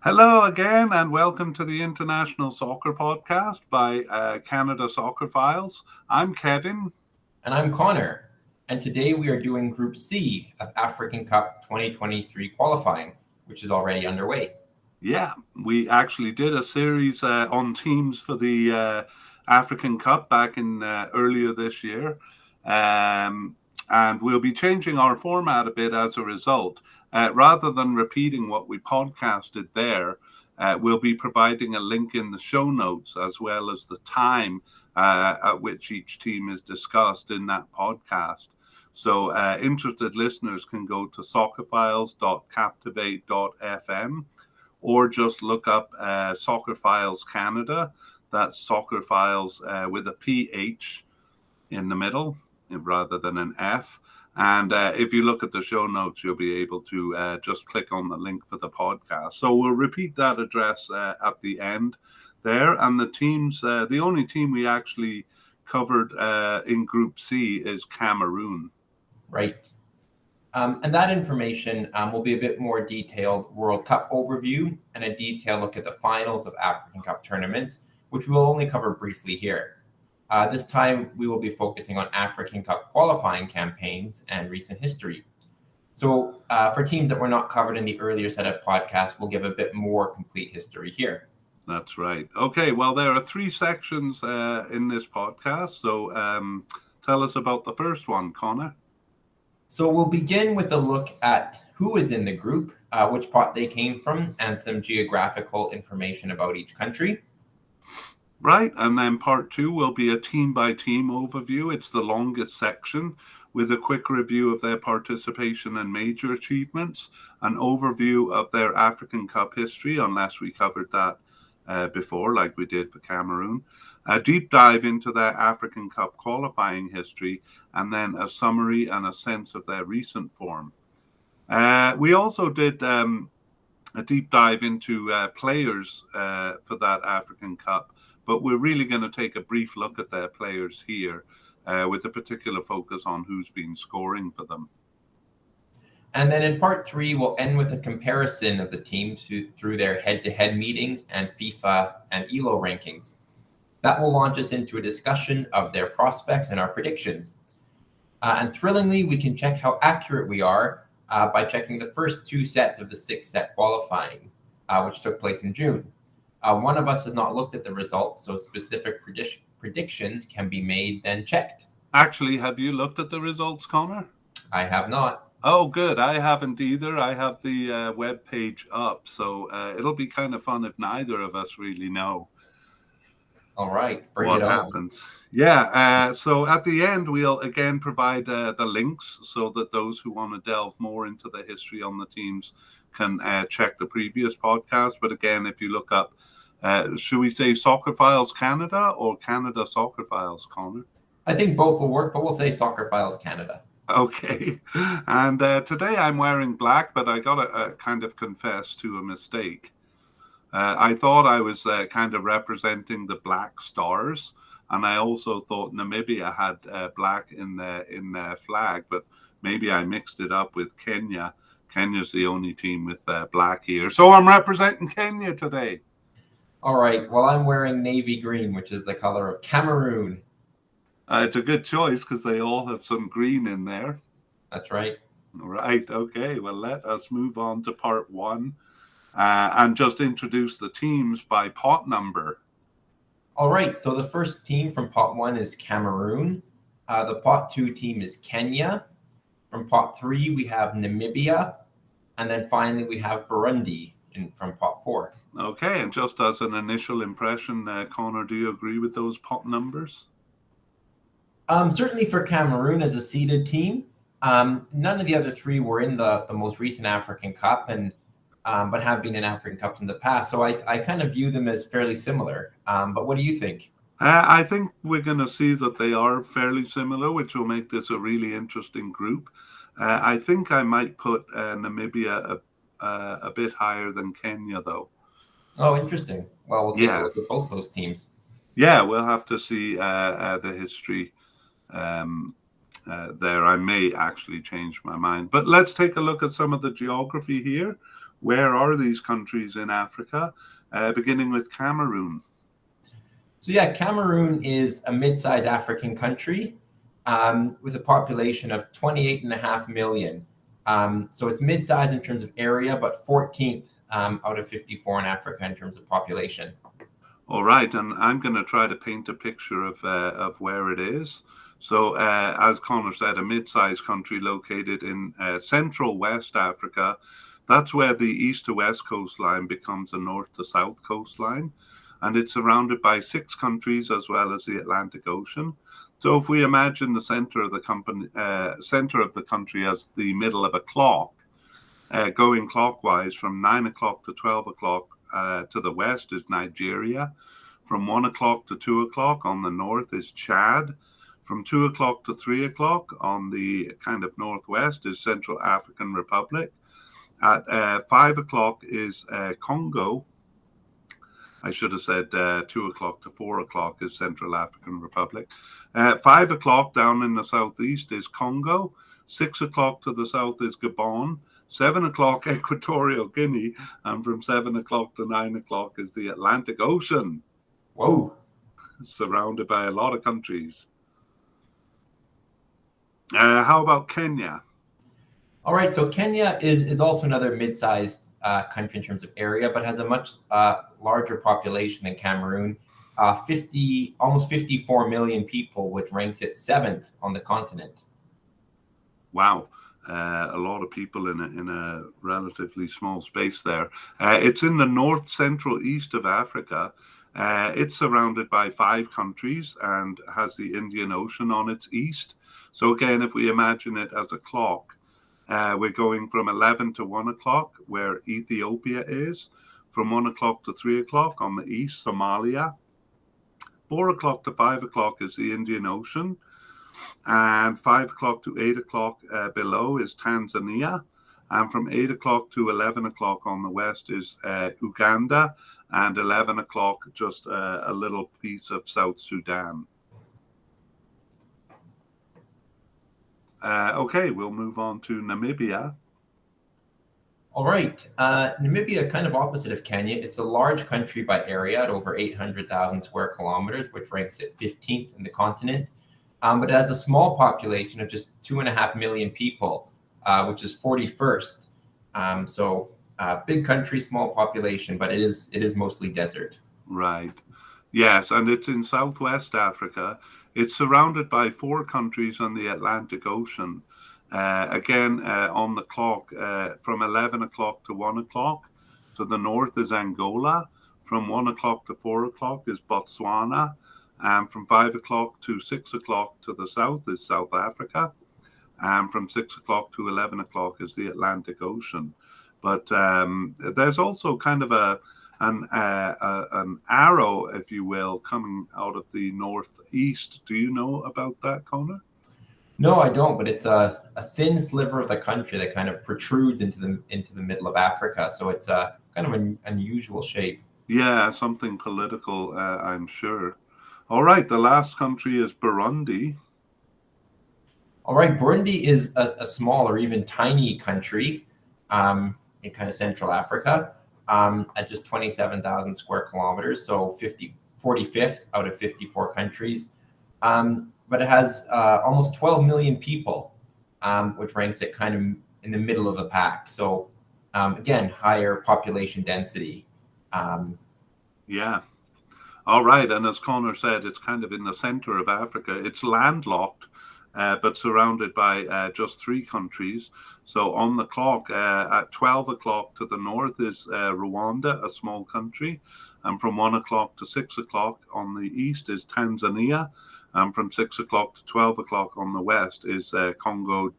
Hello again, and welcome to the International Soccer Podcast by Canada Soccer Files. I'm Kevin. And I'm Connor. And today we are doing Group C of African Cup 2023 qualifying, which is already underway. Yeah, we actually did a series on teams for the African Cup back in earlier this year. And we'll be changing our format a bit as a result. Rather than repeating what we podcasted there, we'll be providing a link in the show notes as well as the time at which each team is discussed in that podcast. So interested listeners can go to soccerfiles.captivate.fm or just look up Soccer Files Canada. That's Soccer Files with a PH in the middle rather than an F. And if you look at the show notes, you'll be able to just click on the link for the podcast. So we'll repeat that address at the end there. And the teams, the only team we actually covered in Group C is Cameroon. Right. And that information will be a bit more detailed World Cup overview and a detailed look at the finals of African Cup tournaments, which we will only cover briefly here. This time, we will be focusing on African Cup qualifying campaigns and recent history. So for teams that were not covered in the earlier set of podcasts, we'll give a bit more complete history here. That's right. Okay, well, there are three sections in this podcast. So tell us about the first one, Connor. So we'll begin with a look at who is in the group, which pot they came from, and some geographical information about each country. Right, and then part two will be a team-by-team overview. It's the longest section with a quick review of their participation and major achievements, an overview of their African Cup history, unless we covered that before, like we did for Cameroon, a deep dive into their African Cup qualifying history, and then a summary and a sense of their recent form. We also did a deep dive into players for that African Cup, but we're really going to take a brief look at their players here with a particular focus on who's been scoring for them. And then in part three, we'll end with a comparison of the teams through their head-to-head meetings and FIFA and ELO rankings. That will launch us into a discussion of their prospects and our predictions. And thrillingly, we can check how accurate we are by checking the first two sets of the six-set qualifying, which took place in June. One of us has not looked at the results, so specific predictions can be made then checked. Actually, have you looked at the results, Connor? I have not. Oh, good. I haven't either. I have the web page up, so it'll be kind of fun if neither of us really know. All right, bring what it on. happens. Yeah, so at the end, we'll again provide the links so that those who want to delve more into the history on the teams can check the previous podcast. But again, if you look up, should we say Soccer Files Canada or Canada Soccer Files, Connor? I think both will work, but we'll say Soccer Files Canada. Okay, and today I'm wearing black, but I got to kind of confess to a mistake. I thought I was kind of representing the Black Stars, and I also thought Namibia had black in their flag, but maybe I mixed it up with Kenya. Kenya's the only team with black here, so I'm representing Kenya today. All right, well, I'm wearing navy green, which is the color of Cameroon. It's a good choice because they all have some green in there. That's right. Right, okay, well, let us move on to part one. And just introduce the teams by pot number. All right, so the first team from pot one is Cameroon. The pot two team is Kenya. From pot three, we have Namibia. And then finally, we have Burundi from pot four. Okay, and just as an initial impression, Connor, do you agree with those pot numbers? Certainly for Cameroon as a seeded team. None of the other three were in the most recent African Cup, but have been in African Cups in the past. So I kind of view them as fairly similar. But what do you think? I think we're going to see that they are fairly similar, which will make this a really interesting group. I think I might put Namibia a bit higher than Kenya, though. Oh, interesting. Well, we'll take a look at both those teams. Yeah, we'll have to see the history there. I may actually change my mind. But let's take a look at some of the geography here. Where are these countries in Africa? Beginning with Cameroon. So yeah, Cameroon is a mid-sized African country with a population of 28.5 million. So it's mid-sized in terms of area, but 14th out of 54 in Africa in terms of population. All right, and I'm going to try to paint a picture of where it is. So, as Connor said, a mid-sized country located in central West Africa. That's where the east to west coastline becomes a north to south coastline, and it's surrounded by 6 countries as well as the Atlantic Ocean. So, if we imagine the center of the country as the middle of a clock, going clockwise from 9 o'clock to 12 o'clock to the west is Nigeria. From 1 o'clock to 2 o'clock on the north is Chad. From 2 o'clock to 3 o'clock on the kind of northwest is Central African Republic. At 5 o'clock is Congo. I should have said 2 o'clock to 4 o'clock is Central African Republic. 5 o'clock down in the southeast is Congo. 6 o'clock to the south is Gabon. 7 o'clock Equatorial Guinea. And from 7 o'clock to 9 o'clock is the Atlantic Ocean. Whoa. Surrounded by a lot of countries. How about Kenya? All right, so Kenya is also another mid-sized country in terms of area, but has a much larger population than Cameroon. Almost 54 million people, which ranks it 7th on the continent. Wow. A lot of people in a relatively small space there. It's in the north central east of Africa. It's surrounded by 5 countries and has the Indian Ocean on its east. So again, if we imagine it as a clock, we're going from 11 to 1 o'clock where Ethiopia is. From 1 o'clock to 3 o'clock on the east, Somalia. 4 o'clock to 5 o'clock is the Indian Ocean. And 5 o'clock to 8 o'clock below is Tanzania. And from 8 o'clock to 11 o'clock on the west is Uganda. And 11 o'clock, just a little piece of South Sudan. Okay, we'll move on to Namibia. All right. Namibia, kind of opposite of Kenya. It's a large country by area at over 800,000 square kilometers, which ranks it 15th in the continent. But it has a small population of just 2.5 million people, which is 41st. So big country, small population, but it is mostly desert. Right. Yes, and it's in Southwest Africa. It's surrounded by 4 countries on the Atlantic Ocean. Again, on the clock, from 11 o'clock to 1 o'clock. To the north is Angola. From 1 o'clock to 4 o'clock is Botswana. And from 5 o'clock to 6 o'clock to the south is South Africa. And from 6 o'clock to 11 o'clock is the Atlantic Ocean. But there's also kind of an arrow, if you will, coming out of the northeast. Do you know about that, Connor? No, I don't, but it's a thin sliver of the country that kind of protrudes into the middle of Africa. So it's kind of an unusual shape. Yeah, something political, I'm sure. All right, the last country is Burundi. All right, Burundi is a small or even tiny country in kind of Central Africa at just 27,000 square kilometers, so 45th out of 54 countries. But it has almost 12 million people, which ranks it kind of in the middle of the pack. So again, higher population density. Yeah. All right. And as Connor said, it's kind of in the center of Africa. It's landlocked, but surrounded by just 3 countries. So on the clock, at 12 o'clock to the north is Rwanda, a small country. And from 1 o'clock to 6 o'clock on the east is Tanzania. And from 6 o'clock to 12 o'clock on the west is Congo,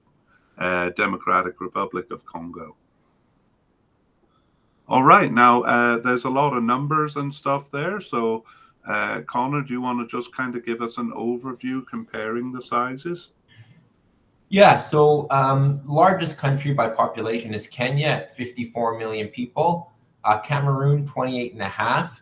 Democratic Republic of Congo. All right. Now, there's a lot of numbers and stuff there. So, Connor, do you want to just kind of give us an overview comparing the sizes? Yeah, so largest country by population is Kenya at 54 million people, Cameroon 28.5,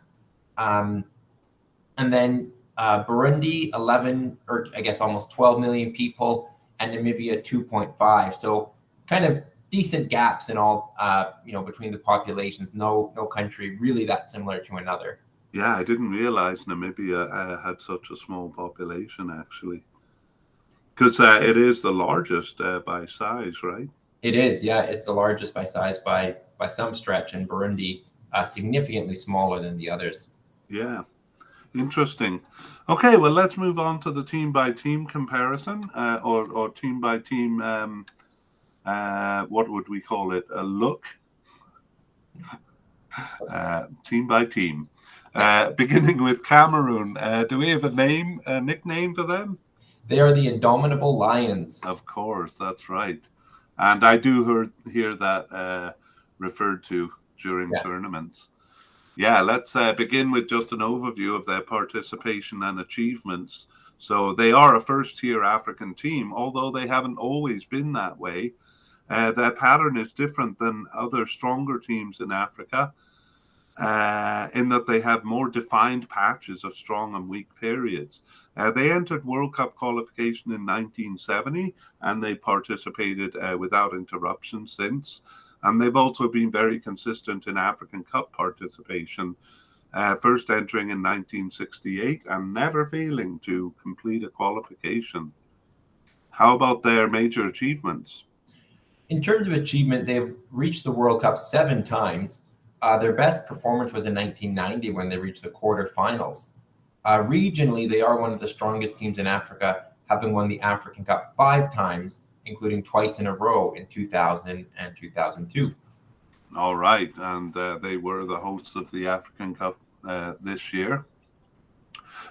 and then Burundi 11, or I guess almost 12 million people, and Namibia 2.5. So kind of decent gaps in all, between the populations. No country really that similar to another. Yeah, I didn't realize Namibia had such a small population, actually, because it is the largest by size, right? It is, yeah. It's the largest by size by some stretch, and Burundi significantly smaller than the others. Yeah, interesting. Okay, well, let's move on to the team by team comparison, or team by team. What would we call it? A look, team by team. Beginning with Cameroon. Do we have a nickname for them? They are the Indomitable Lions. Of course, that's right. And I do hear that referred to during Yeah. tournaments. Yeah, let's begin with just an overview of their participation and achievements. So they are a first-tier African team, although they haven't always been that way. Their pattern is different than other stronger teams in Africa, in that they have more defined patches of strong and weak periods. They entered World Cup qualification in 1970, and they participated without interruption since. And they've also been very consistent in African Cup participation, first entering in 1968 and never failing to complete a qualification. How about their major achievements? In terms of achievement, they've reached the World Cup 7 times. Their best performance was in 1990 when they reached the quarterfinals. Regionally, they are one of the strongest teams in Africa, having won the African Cup 5 times, including twice in a row in 2000 and 2002. All right, and they were the hosts of the African Cup this year.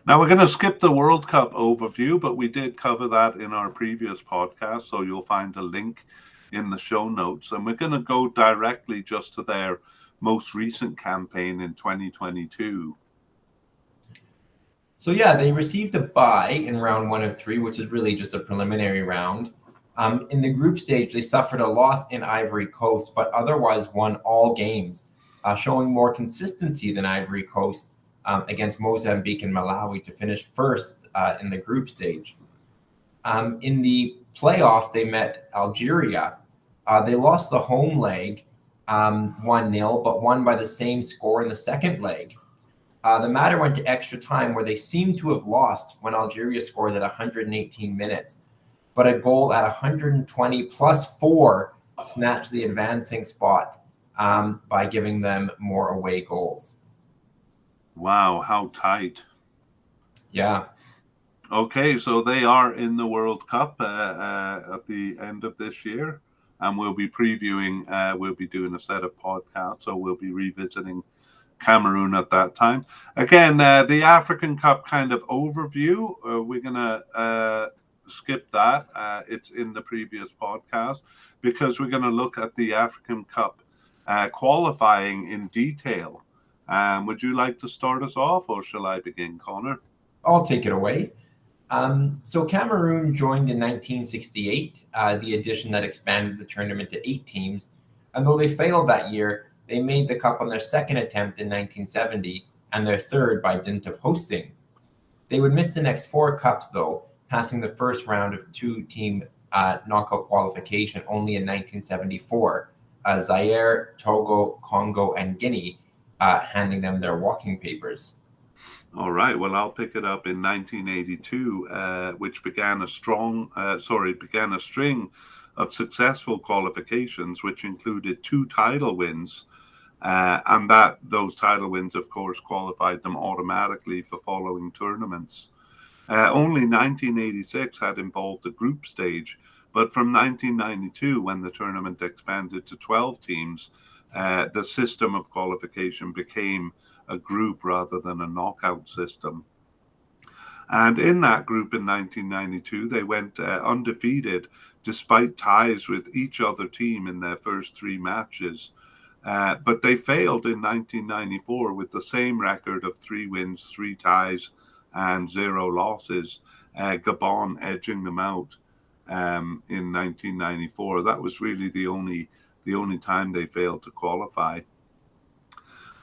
Now we're going to skip the World Cup overview, but we did cover that in our previous podcast, so you'll find a link in the show notes. And we're going to go directly just to their most recent campaign in 2022. So yeah, they received a bye in round 1 of 3, which is really just a preliminary round. In the group stage, they suffered a loss in Ivory Coast, but otherwise won all games, showing more consistency than Ivory Coast against Mozambique and Malawi to finish first in the group stage. In the playoff, they met Algeria. They lost the home leg 1-0, but won by the same score in the second leg. The matter went to extra time, where they seemed to have lost when Algeria scored at 118 minutes. But a goal at 120 plus 4 snatched the advancing spot by giving them more away goals. Wow, how tight. Yeah. Okay, so they are in the World Cup at the end of this year, and we'll be previewing, we'll be doing a set of podcasts, so we'll be revisiting Cameroon at that time. Again, the African Cup kind of overview, we're going to skip that. It's in the previous podcast, because we're going to look at the African Cup qualifying in detail. Would you like to start us off, or shall I begin, Connor? I'll take it away. So Cameroon joined in 1968, the edition that expanded the tournament to 8 teams. And though they failed that year, they made the cup on their second attempt in 1970 and their third by dint of hosting. They would miss the next 4 cups, though, passing the first round of 2-team knockout qualification only in 1974, Zaire, Togo, Congo, and Guinea handing them their walking papers. All right. Well, I'll pick it up in 1982, which began a string of successful qualifications, which included 2 title wins, and those title wins, of course, qualified them automatically for following tournaments. Only 1986 had involved a group stage, but from 1992, when the tournament expanded to 12 teams, the system of qualification became a group rather than a knockout system. And in that group in 1992, they went undefeated despite ties with each other team in their first 3 matches. But they failed in 1994 with the same record of 3 wins, 3 ties, and 0 losses, Gabon edging them out in 1994. That was really the only time they failed to qualify.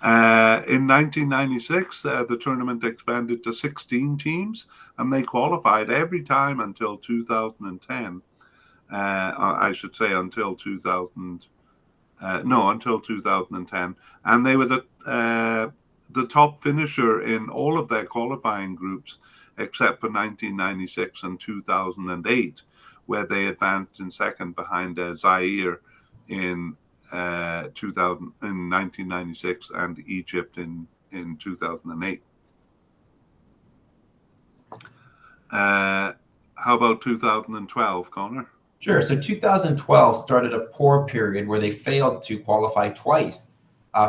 In 1996, the tournament expanded to 16 teams, and they qualified every time until 2010. I should say until 2010, and they were the top finisher in all of their qualifying groups except for 1996 and 2008, where they advanced in second behind Zaire in 1996 and Egypt in 2008. How about 2012, Connor? Sure. So 2012 started a poor period where they failed to qualify twice,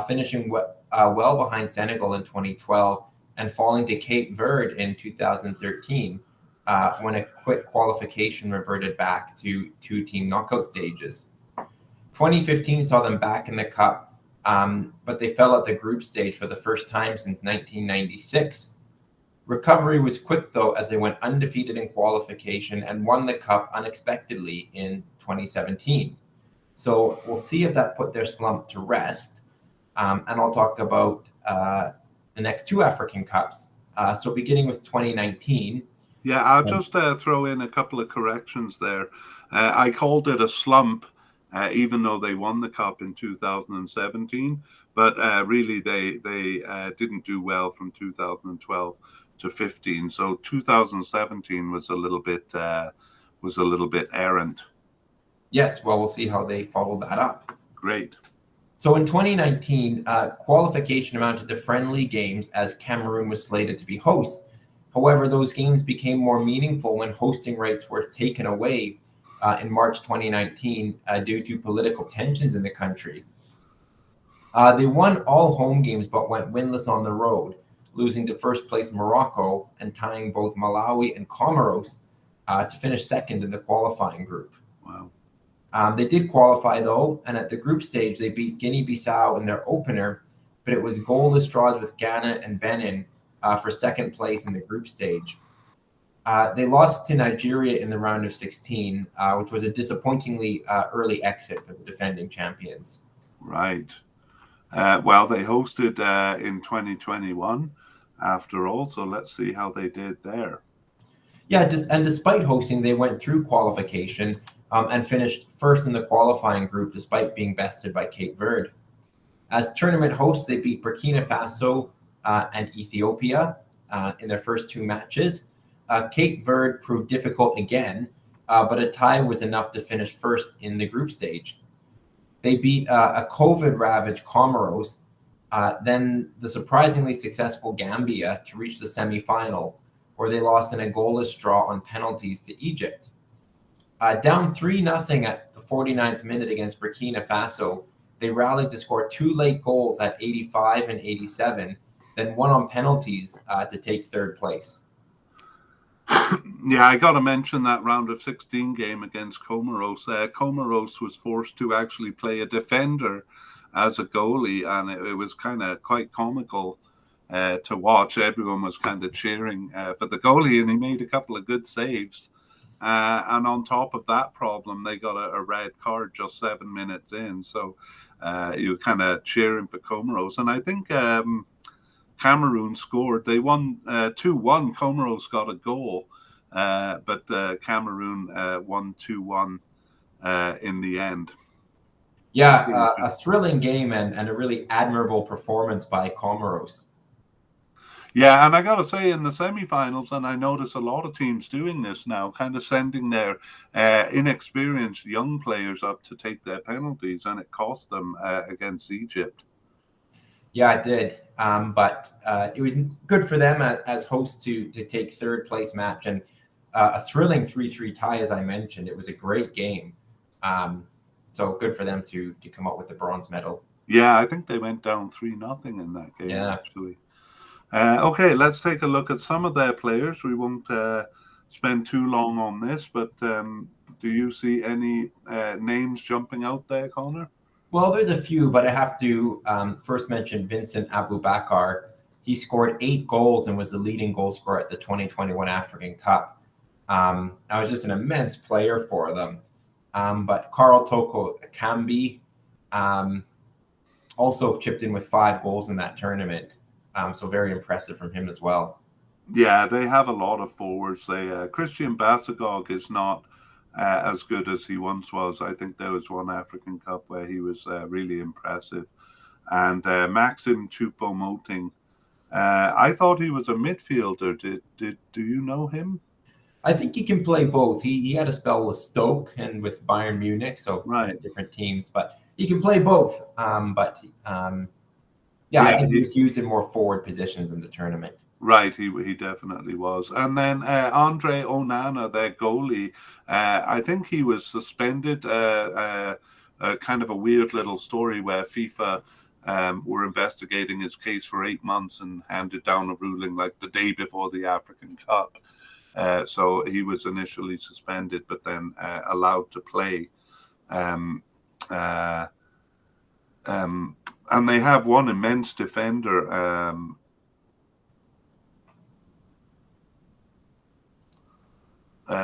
finishing well behind Senegal in 2012 and falling to Cape Verde in 2013 when a quick qualification reverted back to two-team knockout stages. 2015 saw them back in the Cup, but they fell at the group stage for the first time since 1996. Recovery was quick, though, as they went undefeated in qualification and won the Cup unexpectedly in 2017. So we'll see if that put their slump to rest. And I'll talk about the next two African Cups. So beginning with 2019. Yeah, I'll just throw in a couple of corrections there. I called it a slump, even though they won the Cup in 2017. But really, they didn't do well from 2012 to 15. So 2017 was a little bit errant. Yes, well, we'll see how they follow that up. Great. So in 2019, qualification amounted to friendly games as Cameroon was slated to be hosts. However, those games became more meaningful when hosting rights were taken away in March 2019 due to political tensions in the country. They won all home games but went winless on the road, losing to first place Morocco and tying both Malawi and Comoros to finish second in the qualifying group. Wow. They did qualify, though, and at the group stage, they beat Guinea-Bissau in their opener, but it was goalless draws with Ghana and Benin for second place in the group stage. They lost to Nigeria in the round of 16, which was a disappointingly early exit for the defending champions. Right. Well, they hosted in 2021 after all, so let's see how they did there. Yeah, and despite hosting, they went through qualification and finished first in the qualifying group despite being bested by Cape Verde. As tournament hosts, they beat Burkina Faso and Ethiopia in their first two matches. Cape Verde proved difficult again, but a tie was enough to finish first in the group stage. They beat a COVID-ravaged Comoros, then the surprisingly successful Gambia to reach the semifinal, where they lost in a goalless draw on penalties to Egypt. Down 3-0 at the 49th minute against Burkina Faso, they rallied to score two late goals at 85 and 87, then won on penalties to take third place. Yeah, I got to mention that round of 16 game against Comoros. Comoros was forced to actually play a defender as a goalie, and it was kind of quite comical to watch. Everyone was kind of cheering for the goalie, and he made a couple of good saves. And on top of that problem, they got a red card just 7 minutes in. So you were kind of cheering for Comoros. And I think Cameroon scored. They won 2-1. Comoros got a goal, but Cameroon won 2-1 in the end. Yeah, a thrilling game and a really admirable performance by Comoros. Yeah, and I got to say, in the semifinals, and I notice a lot of teams doing this now, kind of sending their inexperienced young players up to take their penalties, and it cost them against Egypt. Yeah, it did. But it was good for them as hosts to take third place match and a thrilling 3-3 tie, as I mentioned. It was a great game. So good for them to come up with the bronze medal. Yeah, I think they went down 3-0 in that game, actually. Okay, let's take a look at some of their players. We won't spend too long on this, but do you see any names jumping out there, Connor? Well, there's a few, but I have to first mention Vincent Aboubakar. He scored 8 goals and was the leading goal scorer at the 2021 African Cup. I was just an immense player for them. But Carl Toko Akambi also chipped in with 5 goals in that tournament. So very impressive from him as well. Yeah, they have a lot of forwards. Christian Basagog is not as good as he once was. I think there was one African Cup where he was really impressive. And Maxim Choupo-Moting, I thought he was a midfielder. Do you know him? I think he can play both. He had a spell with Stoke and with Bayern Munich, so kind Right. of different teams, but he can play both. Yeah, I Yeah, think he was used in more forward positions in the tournament. right. He definitely was. And then Andre Onana, their goalie, I think he was suspended. Kind of a weird little story where FIFA were investigating his case for 8 months and handed down a ruling like the day before the African Cup. So he was initially suspended, but then allowed to play. Um, uh, and they have one immense defender.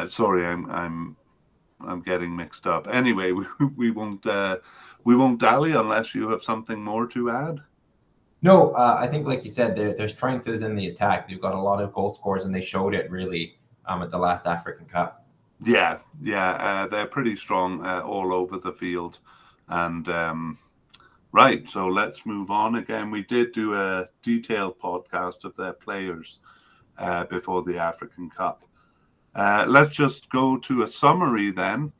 Sorry, I'm getting mixed up. Anyway, we won't dally unless you have something more to add. No, I think, like you said, their strength is in the attack. They've got a lot of goal scorers, and they showed it really at the last African Cup. Yeah, they're pretty strong all over the field, and right. So let's move on. Again, we did do a detailed podcast of their players before the African Cup. Let's just go to a summary then.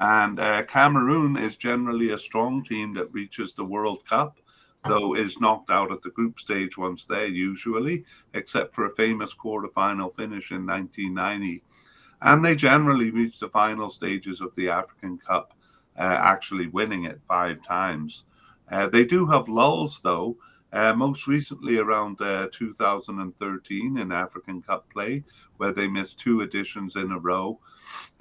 And Cameroon is generally a strong team that reaches the World Cup, though is knocked out at the group stage once there, usually, except for a famous quarterfinal finish in 1990. And they generally reach the final stages of the African Cup, actually winning it 5 times. They do have lulls, though, most recently around 2013 in African Cup play, where they missed 2 editions in a row,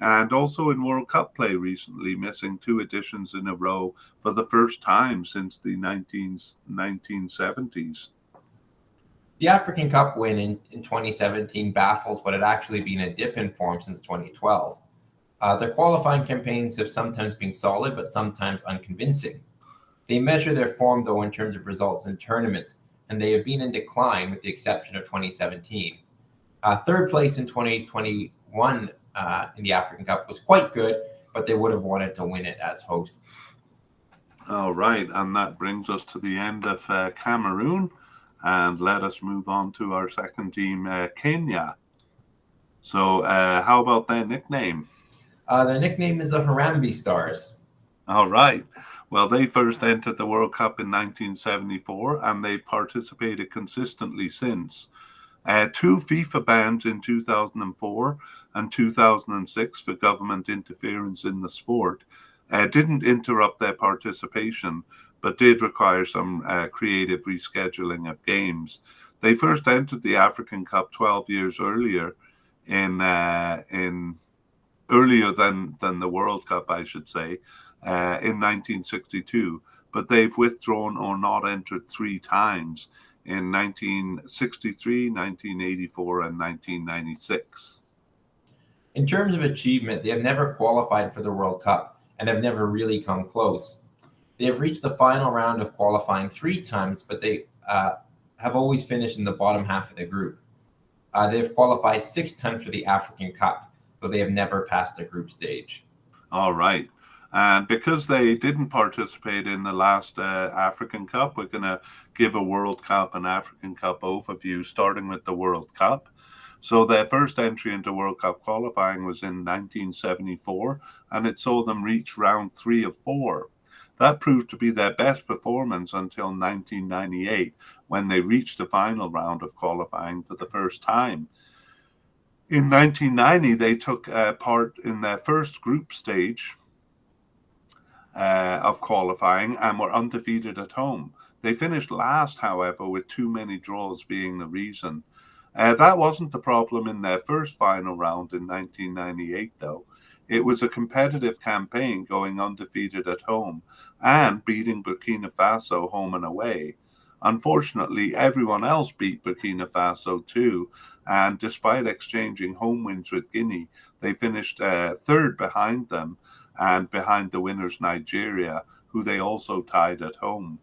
and also in World Cup play recently, missing 2 editions in a row for the first time since the 1970s. The African Cup win in 2017 baffles what had actually been a dip in form since 2012. Their qualifying campaigns have sometimes been solid, but sometimes unconvincing. They measure their form, though, in terms of results in tournaments, and they have been in decline with the exception of 2017. Third place in 2021 in the African Cup was quite good, but they would have wanted to win it as hosts. All right, and that brings us to the end of Cameroon, and let us move on to our second team, Kenya. So, how about their nickname? Their nickname is the Harambee Stars. All right. Well, they first entered the World Cup in 1974, and they've participated consistently since. 2 FIFA bans in 2004 and 2006 for government interference in the sport didn't interrupt their participation, but did require some creative rescheduling of games. They first entered the African Cup 12 years earlier, in earlier than the World Cup, I should say, in 1962, but they've withdrawn or not entered 3 times in 1963, 1984, and 1996. In terms of achievement, they have never qualified for the World Cup and have never really come close. They have reached the final round of qualifying 3 times, but they have always finished in the bottom half of the group. They have qualified 6 times for the African Cup, but they have never passed the group stage. All right. And because they didn't participate in the last African Cup, we're going to give a World Cup and African Cup overview, starting with the World Cup. So their first entry into World Cup qualifying was in 1974, and it saw them reach round 3 of 4. That proved to be their best performance until 1998, when they reached the final round of qualifying for the first time. In 1990, they took part in their first group stage of qualifying and were undefeated at home. They finished last, however, with too many draws being the reason. That wasn't the problem in their first final round in 1998, though. It was a competitive campaign, going undefeated at home and beating Burkina Faso home and away. Unfortunately, everyone else beat Burkina Faso too, and despite exchanging home wins with Guinea, they finished third behind them and behind the winners Nigeria, who they also tied at home.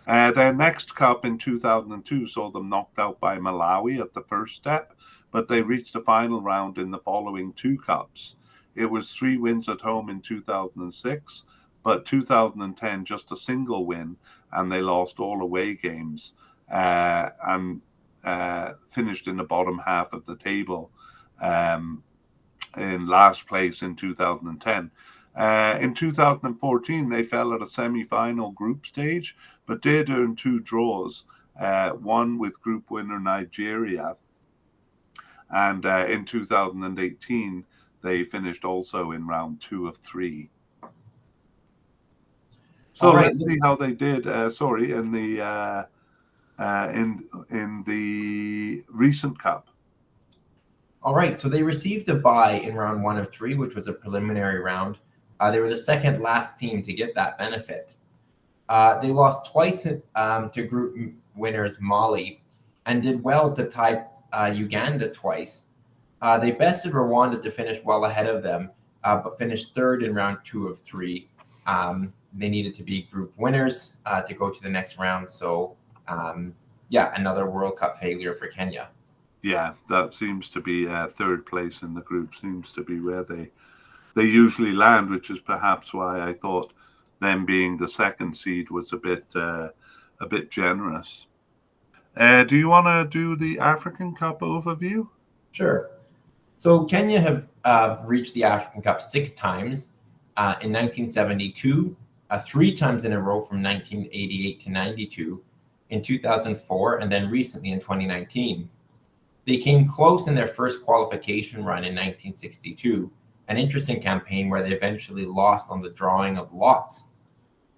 Their next cup in 2002 saw them knocked out by Malawi at the first step, but they reached the final round in the following 2 cups. It was 3 wins at home in 2006, but 2010 just a single win, and they lost all away games and finished in the bottom half of the table in last place in 2010. In 2014, they fell at a semi-final group stage, but did earn 2 draws, one with group winner Nigeria. And in 2018, they finished also in round 2 of 3. So right. let's see how they did. In the recent cup. All right, so they received a bye in round 1 of 3, which was a preliminary round. They were the second last team to get that benefit. They lost twice to group winners Mali and did well to tie Uganda twice. They bested Rwanda to finish well ahead of them, but finished third in round 2 of 3. They needed to be group winners to go to the next round. So, another World Cup failure for Kenya. Yeah, that seems to be third place in the group, seems to be where they usually land, which is perhaps why I thought them being the second seed was a bit generous. Do you want to do the African Cup overview? Sure. So Kenya have reached the African Cup 6 times in 1972, 3 times in a row from 1988 to 92, in 2004, and then recently in 2019. They came close in their first qualification run in 1962, an interesting campaign where they eventually lost on the drawing of lots.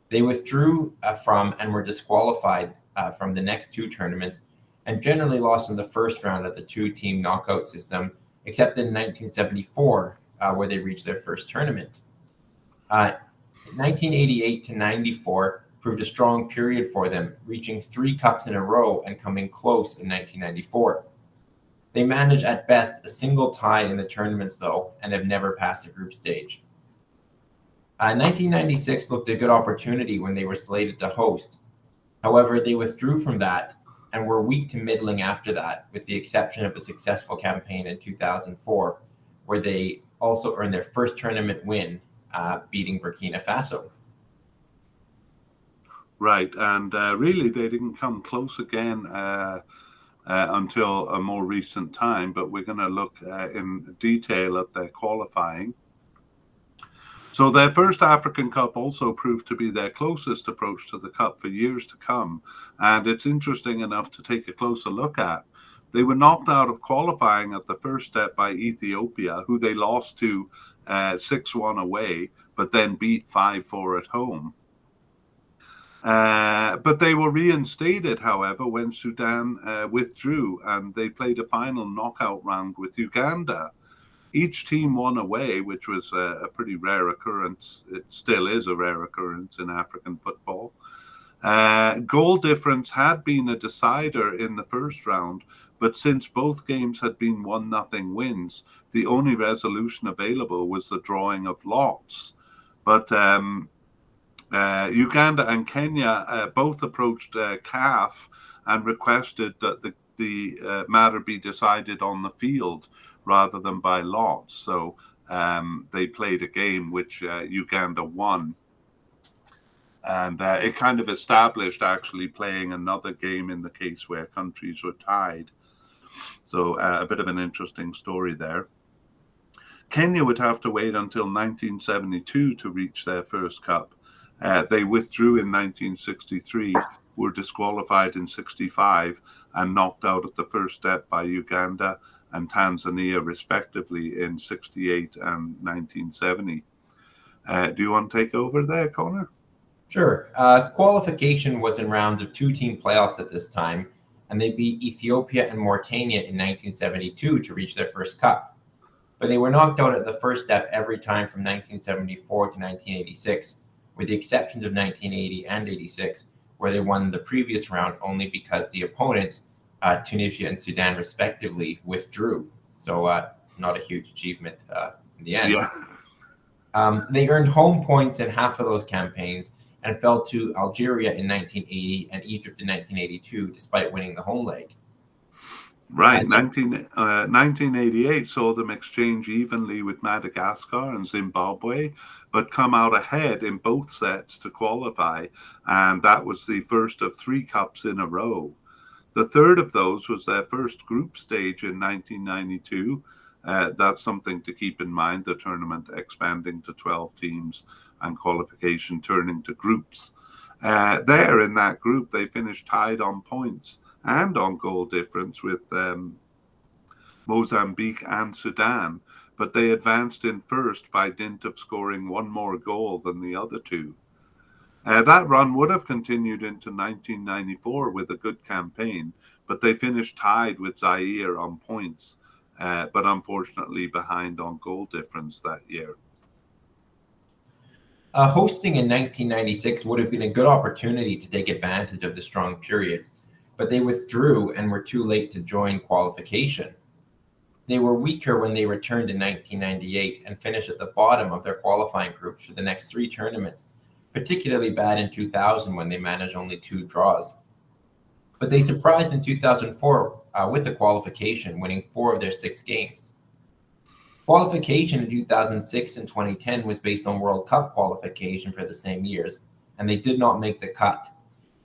They withdrew from and were disqualified from the next 2 tournaments and generally lost in the first round of the 2-team knockout system, except in 1974, where they reached their first tournament. 1988 to 94 proved a strong period for them, reaching 3 cups in a row and coming close in 1994. They managed at best a single tie in the tournaments, though, and have never passed the group stage. 1996 looked a good opportunity when they were slated to host. However, they withdrew from that and were weak to middling after that, with the exception of a successful campaign in 2004, where they also earned their first tournament win, beating Burkina Faso. Right, and really they didn't come close again until a more recent time, but we're going to look in detail at their qualifying. So their first African Cup also proved to be their closest approach to the Cup for years to come, and it's interesting enough to take a closer look at. They were knocked out of qualifying at the first step by Ethiopia, who they lost to 6-1 away, but then beat 5-4 at home. But they were reinstated, however, when Sudan withdrew, and they played a final knockout round with Uganda. Each team won away, which was a pretty rare occurrence. It still is a rare occurrence in African football. Goal difference had been a decider in the first round, but since both games had been 1-0 wins, the only resolution available was the drawing of lots. But Uganda and Kenya both approached CAF and requested that the matter be decided on the field rather than by lots. So they played a game which Uganda won. And it kind of established actually playing another game in the case where countries were tied. So a bit of an interesting story there. Kenya would have to wait until 1972 to reach their first cup. They withdrew in 1963, were disqualified in 65, and knocked out at the first step by Uganda and Tanzania, respectively, in 68 and 1970. Do you want to take over there, Connor? Sure. Qualification was in rounds of 2-team playoffs at this time, and they beat Ethiopia and Mauritania in 1972 to reach their first cup. But they were knocked out at the first step every time from 1974 to 1986, with the exceptions of 1980 and 86, where they won the previous round only because the opponents, Tunisia and Sudan respectively, withdrew. So not a huge achievement in the end. Yeah. They earned home points in half of those campaigns and fell to Algeria in 1980 and Egypt in 1982, despite winning the home leg. Right. 1988 saw them exchange evenly with Madagascar and Zimbabwe, but come out ahead in both sets to qualify. And that was the first of three cups in a row. The third of those was their first group stage in 1992. That's something to keep in mind, the tournament expanding to 12 teams and qualification turning to groups. There in that group, they finished tied on points and on goal difference with Mozambique and Sudan, but they advanced in first by dint of scoring one more goal than the other two. That run would have continued into 1994 with a good campaign, but they finished tied with Zaire on points, but unfortunately behind on goal difference that year. Hosting in 1996 would have been a good opportunity to take advantage of the strong period, but they withdrew and were too late to join qualification. They were weaker when they returned in 1998 and finished at the bottom of their qualifying group for the next three tournaments, particularly bad in 2000 when they managed only 2 draws. But they surprised in 2004 with the qualification, winning 4 of their 6 games. Qualification in 2006 and 2010 was based on World Cup qualification for the same years, and they did not make the cut.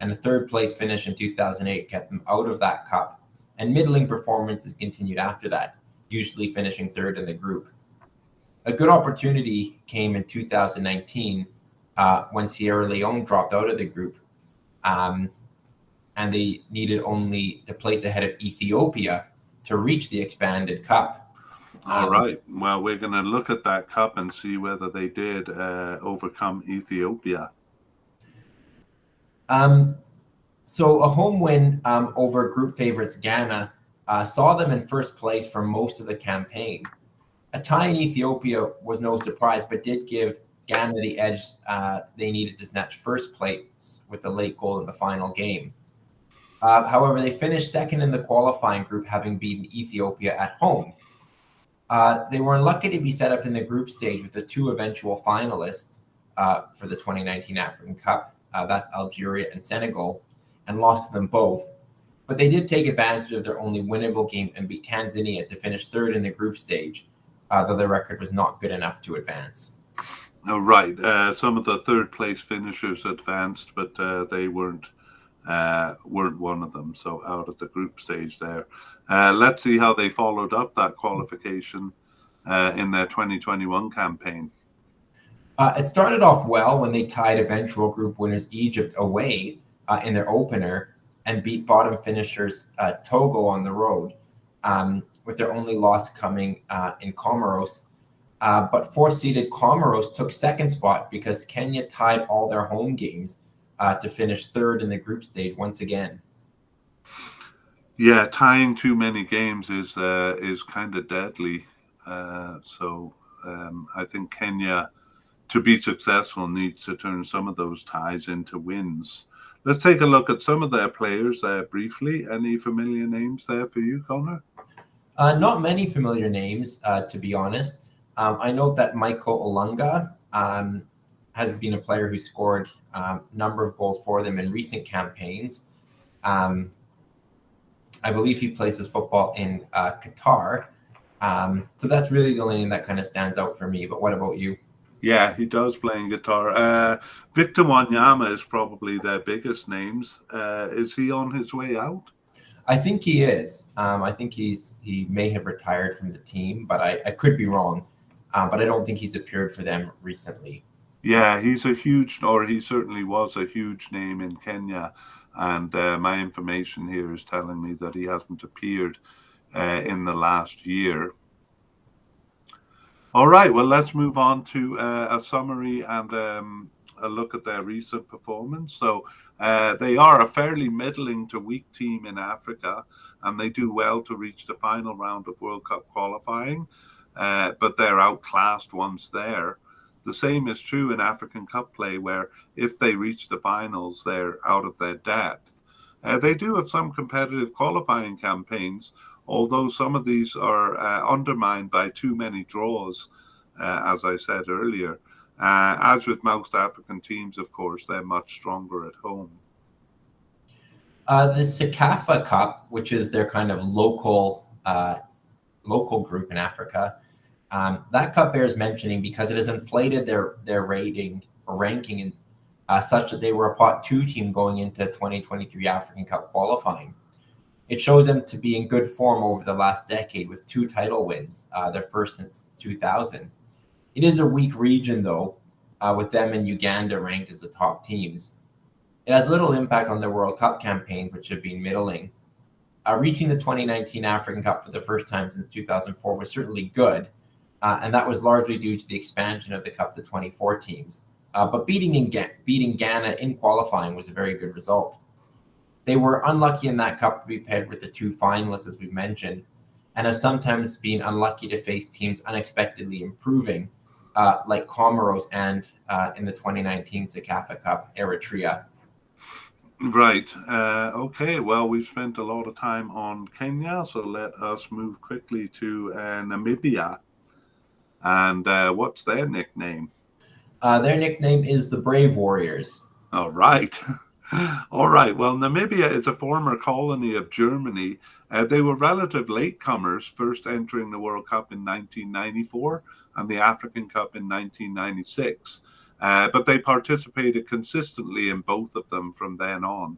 And a third place finish in 2008 kept them out of that cup, and middling performances continued after that, usually finishing third in the group. A good opportunity came in 2019 when Sierra Leone dropped out of the group, and they needed only to place ahead of Ethiopia to reach the expanded cup. All right. Well, we're going to look at that cup and see whether they did overcome Ethiopia. So a home win over group favorites Ghana saw them in first place for most of the campaign. A tie in Ethiopia was no surprise, but did give Ghana the edge they needed to snatch first place with the late goal in the final game. However, they finished second in the qualifying group, having beaten Ethiopia at home. They were unlucky to be set up in the group stage with the 2 eventual finalists for the 2019 African Cup. That's Algeria and Senegal, and lost to them both. But they did take advantage of their only winnable game and beat Tanzania to finish third in the group stage, though their record was not good enough to advance. Right. Some of the third place finishers advanced, but they weren't one of them. So out of the group stage there. Let's see how they followed up that qualification in their 2021 campaign. It started off well when they tied eventual group winners Egypt away in their opener and beat bottom finishers Togo on the road, with their only loss coming in Comoros. But 4th-seeded Comoros took second spot because Kenya tied all their home games to finish third in the group stage once again. Yeah, tying too many games is kind of deadly. So I think Kenya, to be successful, needs to turn some of those ties into wins. Let's take a look at some of their players briefly. Any familiar names there for you, Connor? Not many familiar names, to be honest. I note that Michael Olunga has been a player who scored a number of goals for them in recent campaigns. I believe he plays his football in Qatar. So that's really the only name that kind of stands out for me. But what about you? Yeah, he does playing guitar. Victor Wanyama is probably their biggest names. Is he on his way out? I think he is. I think he may have retired from the team, but I could be wrong. But I don't think he's appeared for them recently. Yeah, he certainly was a huge name in Kenya. And my information here is telling me that he hasn't appeared in the last year. All right, well, let's move on to a summary and a look at their recent performance. So they are a fairly middling to weak team in Africa, and they do well to reach the final round of World Cup qualifying, but they're outclassed once there. The same is true in African Cup play, where if they reach the finals, they're out of their depth. They do have some competitive qualifying campaigns, although some of these are undermined by too many draws, as I said earlier. As with most African teams, of course, they're much stronger at home. The CECAFA Cup, which is their kind of local group in Africa, that cup bears mentioning because it has inflated their rating or ranking in, such that they were a pot 2 team going into 2023 African Cup qualifying. It shows them to be in good form over the last decade with 2 title wins, their first since 2000. It is a weak region though, with them and Uganda ranked as the top teams. It has little impact on their World Cup campaigns, which have been middling. Reaching the 2019 African Cup for the first time since 2004 was certainly good, and that was largely due to the expansion of the Cup to 24 teams. But beating Ghana in qualifying was a very good result. They were unlucky in that Cup to be paired with the 2 finalists, as we've mentioned, and have sometimes been unlucky to face teams unexpectedly improving, like Comoros and in the 2019 CECAFA Cup, Eritrea. Right. Okay. Well, we've spent a lot of time on Kenya, so let us move quickly to Namibia. And what's their nickname? Their nickname is the Brave Warriors. All right. All right. Well, Namibia is a former colony of Germany. They were relative latecomers, first entering the World Cup in 1994 and the African Cup in 1996. But they participated consistently in both of them from then on.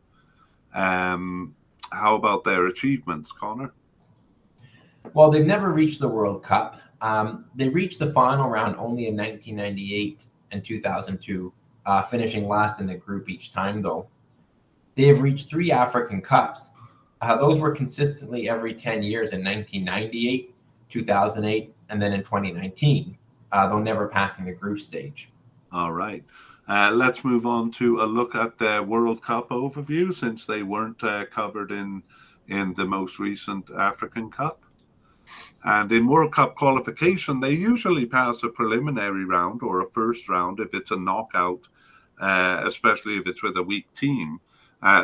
How about their achievements, Connor? Well, they've never reached the World Cup. They reached the final round only in 1998 and 2002, finishing last in the group each time, though. They have reached 3 African Cups. Those were consistently every 10 years in 1998, 2008, and then in 2019, though never passing the group stage. All right. Let's move on to a look at the World Cup overview, since they weren't covered in the most recent African Cup. And in World Cup qualification, they usually pass a preliminary round or a first round if it's a knockout, especially if it's with a weak team.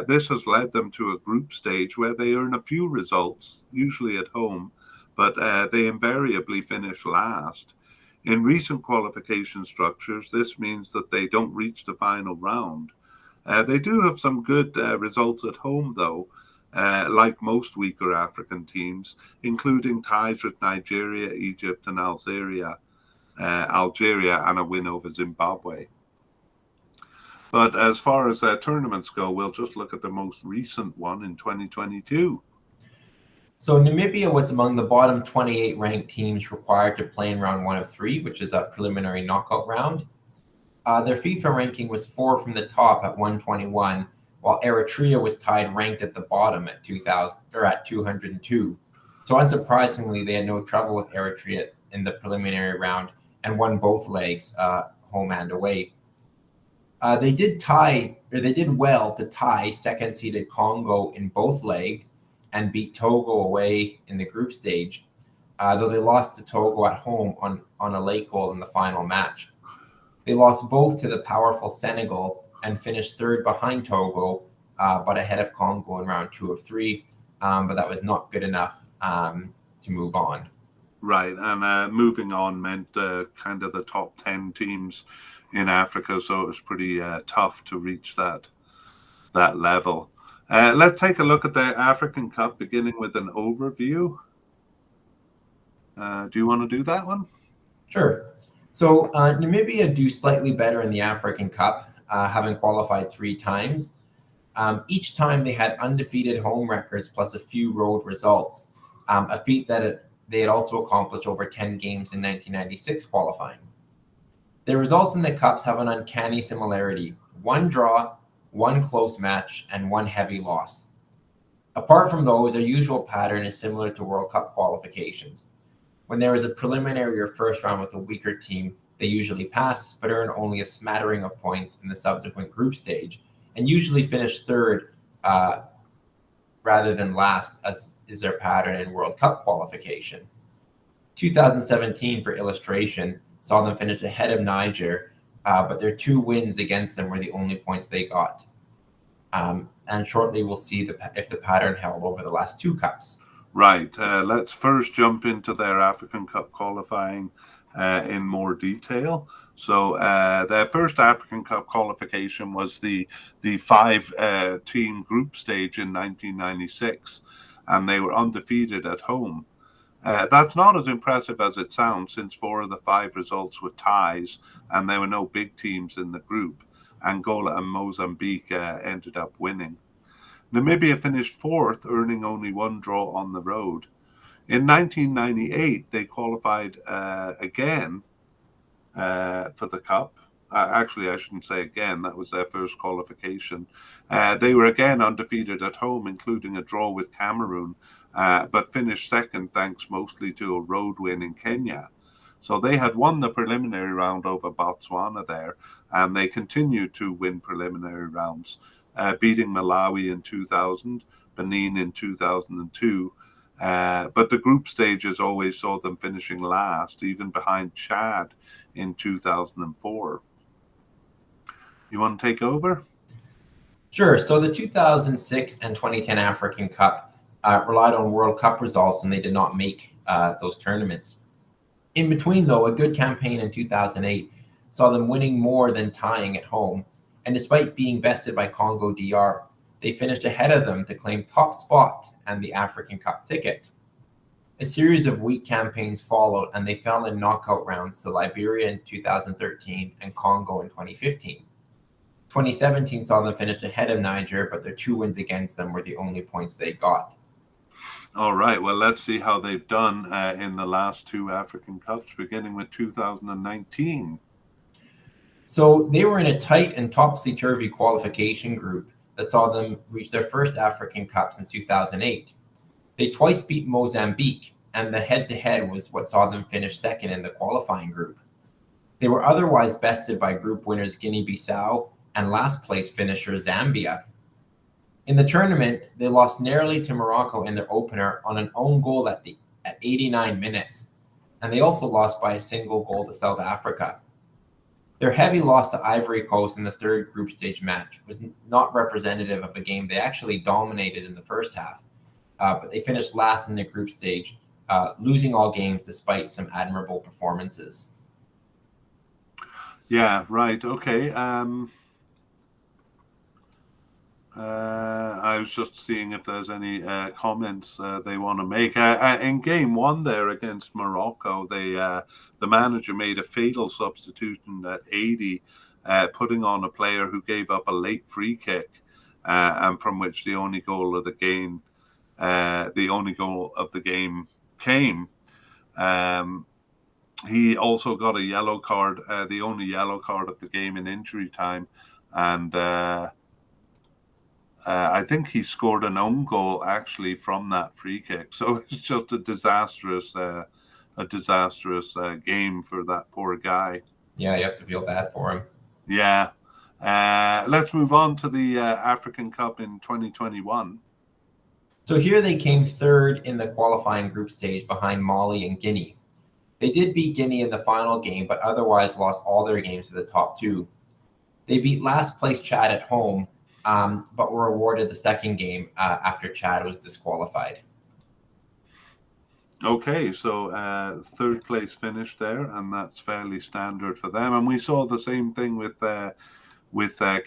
This has led them to a group stage where they earn a few results, usually at home, but they invariably finish last. In recent qualification structures, this means that they don't reach the final round. They do have some good results at home, though, like most weaker African teams, including ties with Nigeria, Egypt, and Algeria, and a win over Zimbabwe. But as far as tournaments go, we'll just look at the most recent one in 2022. So Namibia was among the bottom 28 ranked teams required to play in round 1 of 3, which is a preliminary knockout round. Their FIFA ranking was 4 from the top at 121, while Eritrea was tied ranked at the bottom at 202. So unsurprisingly, they had no trouble with Eritrea in the preliminary round and won both legs, home and away. They did well to tie second-seeded Congo in both legs and beat Togo away in the group stage, though they lost to Togo at home on a late goal in the final match. They lost both to the powerful Senegal and finished 3rd behind Togo, but ahead of Congo in round 2 of 3, but that was not good enough to move on. Right, and moving on meant kind of the top 10 teams in Africa, so it was pretty tough to reach that level. Let's take a look at the African Cup, beginning with an overview. Do you want to do that one? Sure. So Namibia do slightly better in the African Cup, having qualified 3 times. Each time they had undefeated home records plus a few road results, a feat that they had also accomplished over 10 games in 1996 qualifying. Their results in the Cups have an uncanny similarity: 1 draw, 1 close match, and 1 heavy loss. Apart from those, their usual pattern is similar to World Cup qualifications. When there is a preliminary or first round with a weaker team, they usually pass, but earn only a smattering of points in the subsequent group stage, and usually finish 3rd rather than last, as is their pattern in World Cup qualification. 2017, for illustration, saw them finish ahead of Niger, but their 2 wins against them were the only points they got. And shortly we'll see if the pattern held over the last 2 Cups. Right. Let's first jump into their African Cup qualifying in more detail. So their first African Cup qualification was the five team group stage in 1996, and they were undefeated at home. That's not as impressive as it sounds, since four of the five results were ties, and there were no big teams in the group. Angola and Mozambique ended up winning. Namibia finished fourth, earning only one draw on the road. In 1998, they qualified again for the Cup. Actually, I shouldn't say again, that was their first qualification. They were again undefeated at home, including a draw with Cameroon, but finished second thanks mostly to a road win in Kenya. So they had won the preliminary round over Botswana there, and they continued to win preliminary rounds, beating Malawi in 2000, Benin in 2002. But the group stages always saw them finishing last, even behind Chad in 2004. You want to take over? Sure. So the 2006 and 2010 African Cup relied on World Cup results, and they did not make those tournaments. In between, though, a good campaign in 2008 saw them winning more than tying at home. And despite being bested by Congo DR, they finished ahead of them to claim top spot and the African Cup ticket. A series of weak campaigns followed, and they fell in knockout rounds to Liberia in 2013 and Congo in 2015. 2017 saw them finish ahead of Niger, but their two wins against them were the only points they got. All right, well, let's see how they've done in the last two African Cups, beginning with 2019. So they were in a tight and topsy-turvy qualification group that saw them reach their first African Cup since 2008. They twice beat Mozambique, and the head-to-head was what saw them finish second in the qualifying group. They were otherwise bested by group winners Guinea-Bissau and last-place finisher Zambia. In the tournament, they lost narrowly to Morocco in their opener on an own goal at 89 minutes, and they also lost by a single goal to South Africa. Their heavy loss to Ivory Coast in the third group stage match was not representative of a game they actually dominated in the first half, but they finished last in the group stage, losing all games despite some admirable performances. Yeah, right. Okay. I was just seeing if there's any comments they want to make. In game one there against Morocco, the manager made a fatal substitution at 80, putting on a player who gave up a late free kick, and from which the only goal of the game came. He also got a yellow card, the only yellow card of the game in injury time, and I think he scored an own goal actually from that free kick. So it's just a disastrous game for that poor guy. Yeah, you have to feel bad for him. Yeah. Let's move on to the African Cup in 2021. So here they came third in the qualifying group stage behind Mali and Guinea. They did beat Guinea in the final game, but otherwise lost all their games to the top two. They beat last place Chad at home, but were awarded the second game after Chad was disqualified. Okay, so third place finish there, and that's fairly standard for them. And we saw the same thing with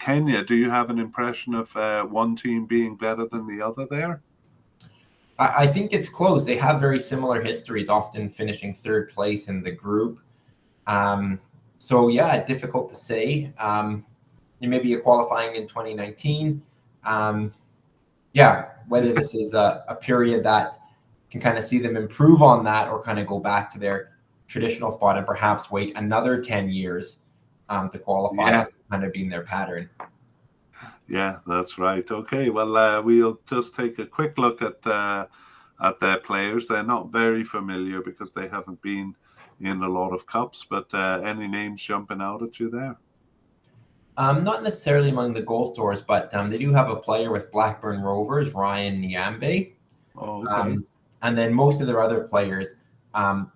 Kenya. Do you have an impression of one team being better than the other there? I think it's close. They have very similar histories, often finishing third place in the group. So yeah, difficult to say. Maybe a qualifying in 2019. Whether this is a period that can kind of see them improve on that, or kind of go back to their traditional spot and perhaps wait another 10 years to qualify. That's kind of been their pattern. Yeah, that's right. Okay, well, we'll just take a quick look at their players. They're not very familiar because they haven't been in a lot of cups, but any names jumping out at you there? Not necessarily among the goal scorers, but they do have a player with Blackburn Rovers, Ryan Nyambe. Oh, okay. And then most of their other players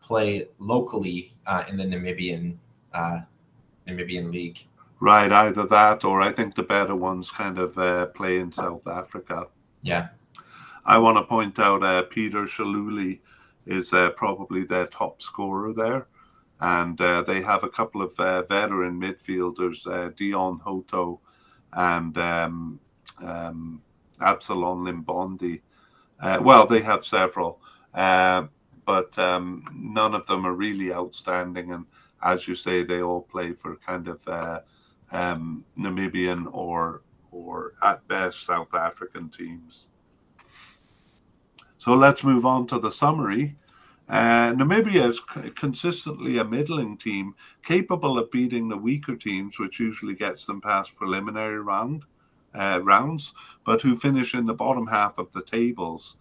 play locally in the Namibian league. Right, either that, or I think the better ones kind of play in South Africa. Yeah. I want to point out Peter Shaluli is probably their top scorer there. And they have a couple of veteran midfielders, Dion Hoto and Absalon Limbondi. Well, they have several, uh, but none of them are really outstanding. And as you say, they all play for kind of Namibian or at best South African teams. So let's move on to the summary. Namibia is consistently a middling team, capable of beating the weaker teams, which usually gets them past preliminary rounds, but who finish in the bottom half of the tables.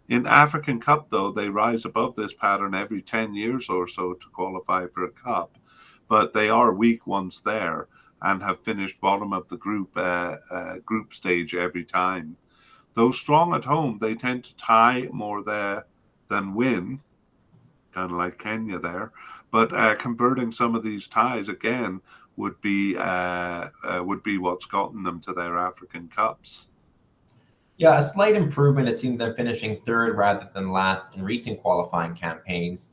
In African Cup, though, they rise above this pattern every 10 years or so to qualify for a cup, but they are weak once there and have finished bottom of the group stage every time. Though strong at home, they tend to tie more there than win, kind of like Kenya there. But converting some of these ties again would be what's gotten them to their African Cups. Yeah, a slight improvement. It seems them finishing third rather than last in recent qualifying campaigns.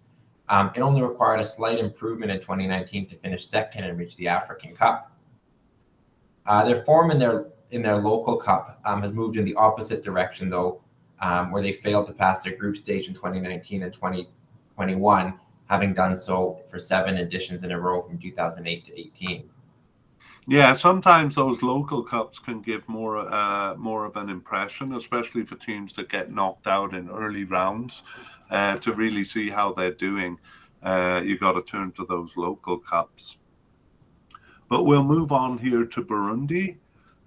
It only required a slight improvement in 2019 to finish second and reach the African Cup. Their form in their local cup has moved in the opposite direction, though, where they failed to pass their group stage in 2019 and 2021, having done so for 7 editions in a row from 2008 to 18. Yeah, sometimes those local cups can give more of an impression, especially for teams that get knocked out in early rounds. To really see how they're doing, you got to turn to those local cups. But we'll move on here to Burundi.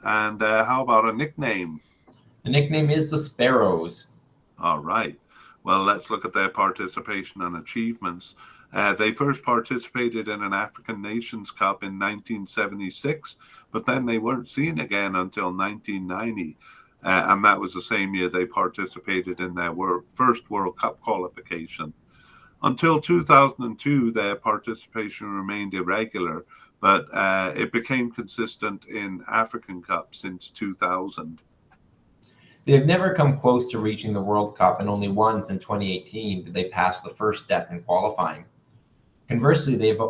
And how about a nickname? The nickname is the Sparrows. All right. Well, let's look at their participation and achievements. They first participated in an African Nations Cup in 1976, but then they weren't seen again until 1990. And that was the same year they participated in their first World Cup qualification. Until 2002, their participation remained irregular, but it became consistent in African Cup since 2000. They've never come close to reaching the World Cup, and only once in 2018 did they pass the first step in qualifying. Conversely, they've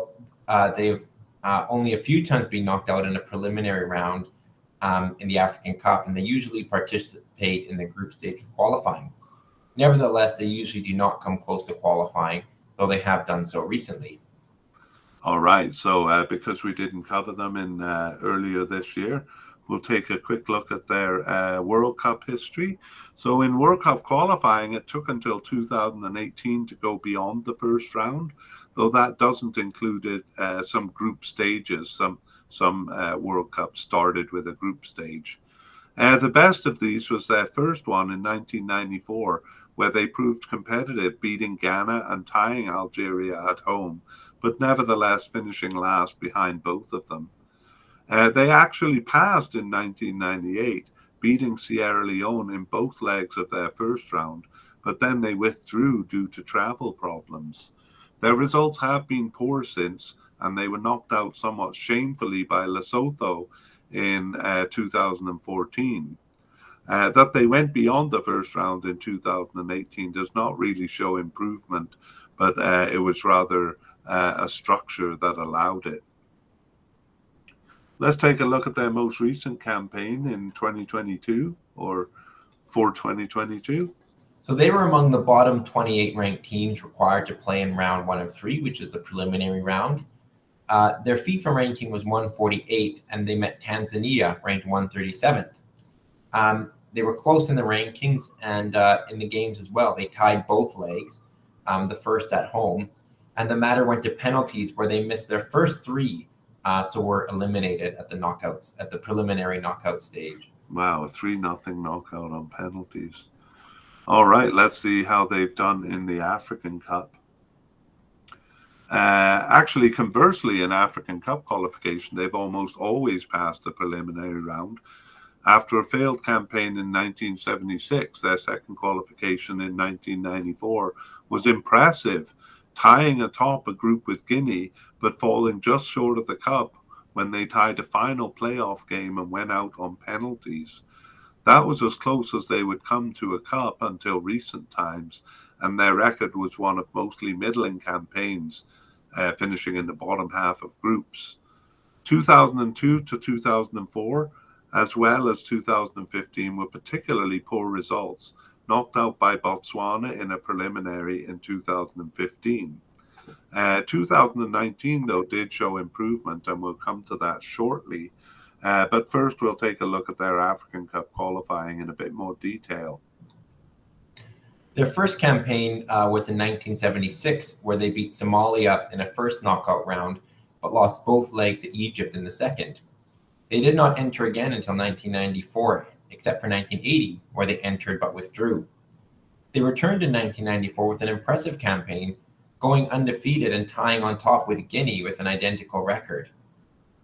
only a few times been knocked out in a preliminary round in the African Cup, and they usually participate in the group stage of qualifying. Nevertheless, they usually do not come close to qualifying, though they have done so recently. All right. So because we didn't cover them in earlier this year, we'll take a quick look at their World Cup history. So in World Cup qualifying, it took until 2018 to go beyond the first round, though that doesn't include some group stages. Some World Cups started with a group stage. The best of these was their first one in 1994, where they proved competitive, beating Ghana and tying Algeria at home, but nevertheless finishing last behind both of them. They actually passed in 1998, beating Sierra Leone in both legs of their first round, but then they withdrew due to travel problems. Their results have been poor since, and they were knocked out somewhat shamefully by Lesotho in 2014. That they went beyond the first round in 2018 does not really show improvement, but it was rather a structure that allowed it. Let's take a look at their most recent campaign in 2022 or for 2022. So they were among the bottom 28 ranked teams required to play in round 1 of 3, which is a preliminary round. Their FIFA ranking was 148, and they met Tanzania, ranked 137th. They were close in the rankings and in the games as well. They tied both legs, the first at home, and the matter went to penalties where they missed their first 3, so were eliminated at the preliminary knockout stage. Wow, a 3-0 knockout on penalties. All right, let's see how they've done in the African Cup. Actually, conversely, in African Cup qualification, they've almost always passed the preliminary round. After a failed campaign in 1976, their second qualification in 1994 was impressive, tying atop a group with Guinea, but falling just short of the Cup when they tied a final playoff game and went out on penalties. That was as close as they would come to a Cup until recent times, and their record was one of mostly middling campaigns, finishing in the bottom half of groups. 2002 to 2004, as well as 2015, were particularly poor results, knocked out by Botswana in a preliminary in 2015. 2019, though, did show improvement, and we'll come to that shortly. But first, we'll take a look at their African Cup qualifying in a bit more detail. Their first campaign was in 1976, where they beat Somalia in a first knockout round, but lost both legs to Egypt in the second. They did not enter again until 1994, except for 1980, where they entered but withdrew. They returned in 1994 with an impressive campaign, going undefeated and tying on top with Guinea with an identical record.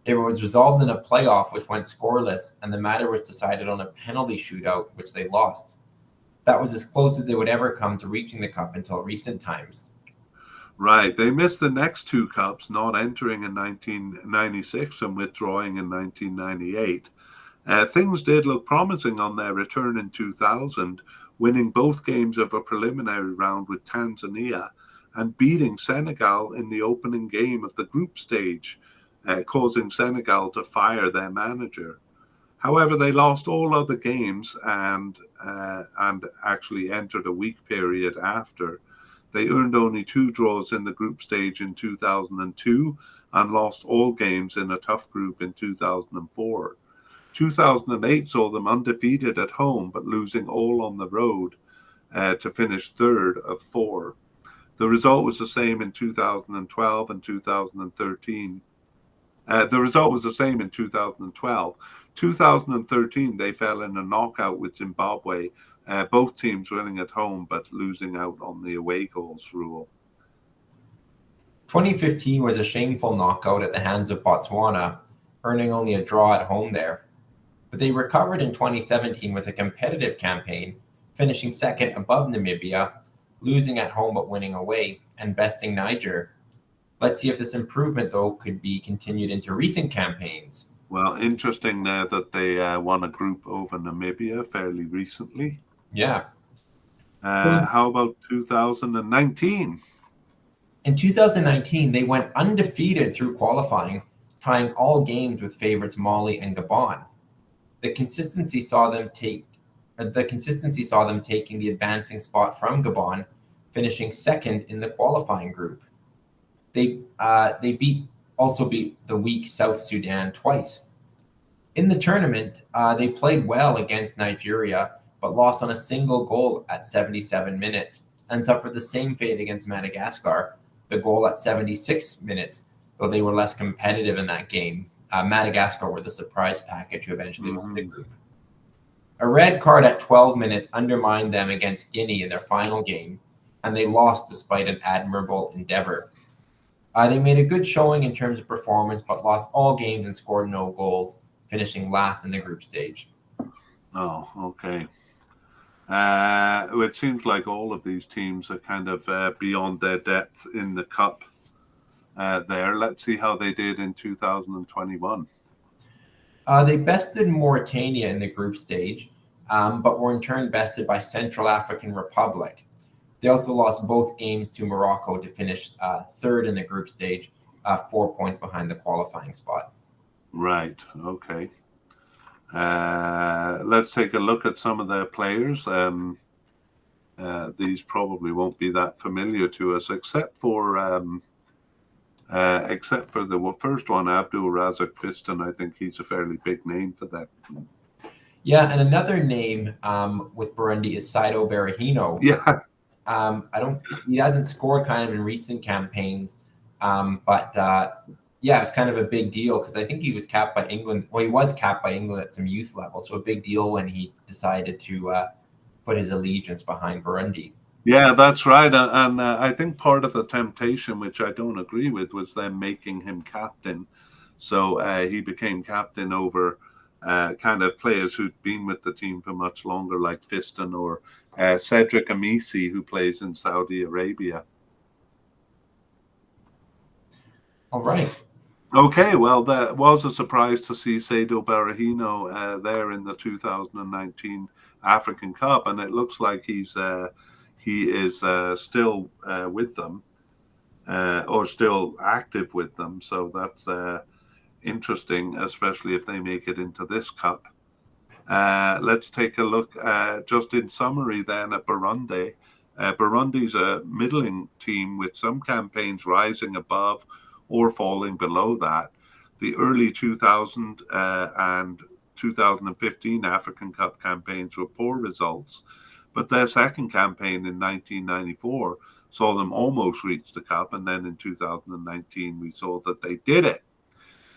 It was resolved in a playoff which went scoreless, and the matter was decided on a penalty shootout, which they lost. That was as close as they would ever come to reaching the cup until recent times. Right. They missed the next two cups, not entering in 1996 and withdrawing in 1998. Things did look promising on their return in 2000, winning both games of a preliminary round with Tanzania and beating Senegal in the opening game of the group stage, causing Senegal to fire their manager. However, they lost all other games and actually entered a weak period after. They earned only 2 draws in the group stage in 2002 and lost all games in a tough group in 2004. 2008 saw them undefeated at home but losing all on the road to finish third of 4. The result was the same in 2012 and 2013. The result was the same in 2012. 2013, they fell in a knockout with Zimbabwe, both teams winning at home but losing out on the away goals rule. 2015 was a shameful knockout at the hands of Botswana, earning only a draw at home there. But they recovered in 2017 with a competitive campaign, finishing second above Namibia, losing at home but winning away, and besting Niger. Let's see if this improvement, though, could be continued into recent campaigns. Well, interesting there that they won a group over Namibia fairly recently. Yeah. How about 2019? In 2019, they went undefeated through qualifying, tying all games with favorites Mali and Gabon. The consistency saw them taking the advancing spot from Gabon, finishing second in the qualifying group. They also beat the weak South Sudan twice. In the tournament, they played well against Nigeria, but lost on a single goal at 77 minutes and suffered the same fate against Madagascar, the goal at 76 minutes, though they were less competitive in that game. Madagascar were the surprise package who eventually won the group. A red card at 12 minutes undermined them against Guinea in their final game, and they lost despite an admirable endeavor. They made a good showing in terms of performance, but lost all games and scored no goals, finishing last in the group stage. Oh, okay. It seems like all of these teams are kind of beyond their depth in the cup there. Let's see how they did in 2021. They bested Mauritania in the group stage, but were in turn bested by Central African Republic. They also lost both games to Morocco to finish third in the group stage, 4 points behind the qualifying spot. Right. Okay. Let's take a look at some of their players. These probably won't be that familiar to us, except for the first one, Abdul Razak Fiston. I think he's a fairly big name for that. Yeah, and another name with Burundi is Saido Berahino. Yeah. He hasn't scored kind of in recent campaigns, but it's kind of a big deal because I think he was capped by England. Well, he was capped by England at some youth level, so a big deal when he decided to put his allegiance behind Burundi. Yeah, that's right. And I think part of the temptation, which I don't agree with, was them making him captain. So he became captain over kind of players who'd been with the team for much longer, like Fiston or Cedric Amisi, who plays in Saudi Arabia. All right. Okay, well, that was a surprise to see Saido Berahino there in the 2019 African Cup, and it looks like he is still with them. or still active with them. So that's interesting, especially if they make it into this cup. Let's take a look just in summary then at Burundi. Burundi's a middling team with some campaigns rising above or falling below that. The early 2000 and 2015 African Cup campaigns were poor results, but their second campaign in 1994 saw them almost reach the cup, and then in 2019 we saw that they did it.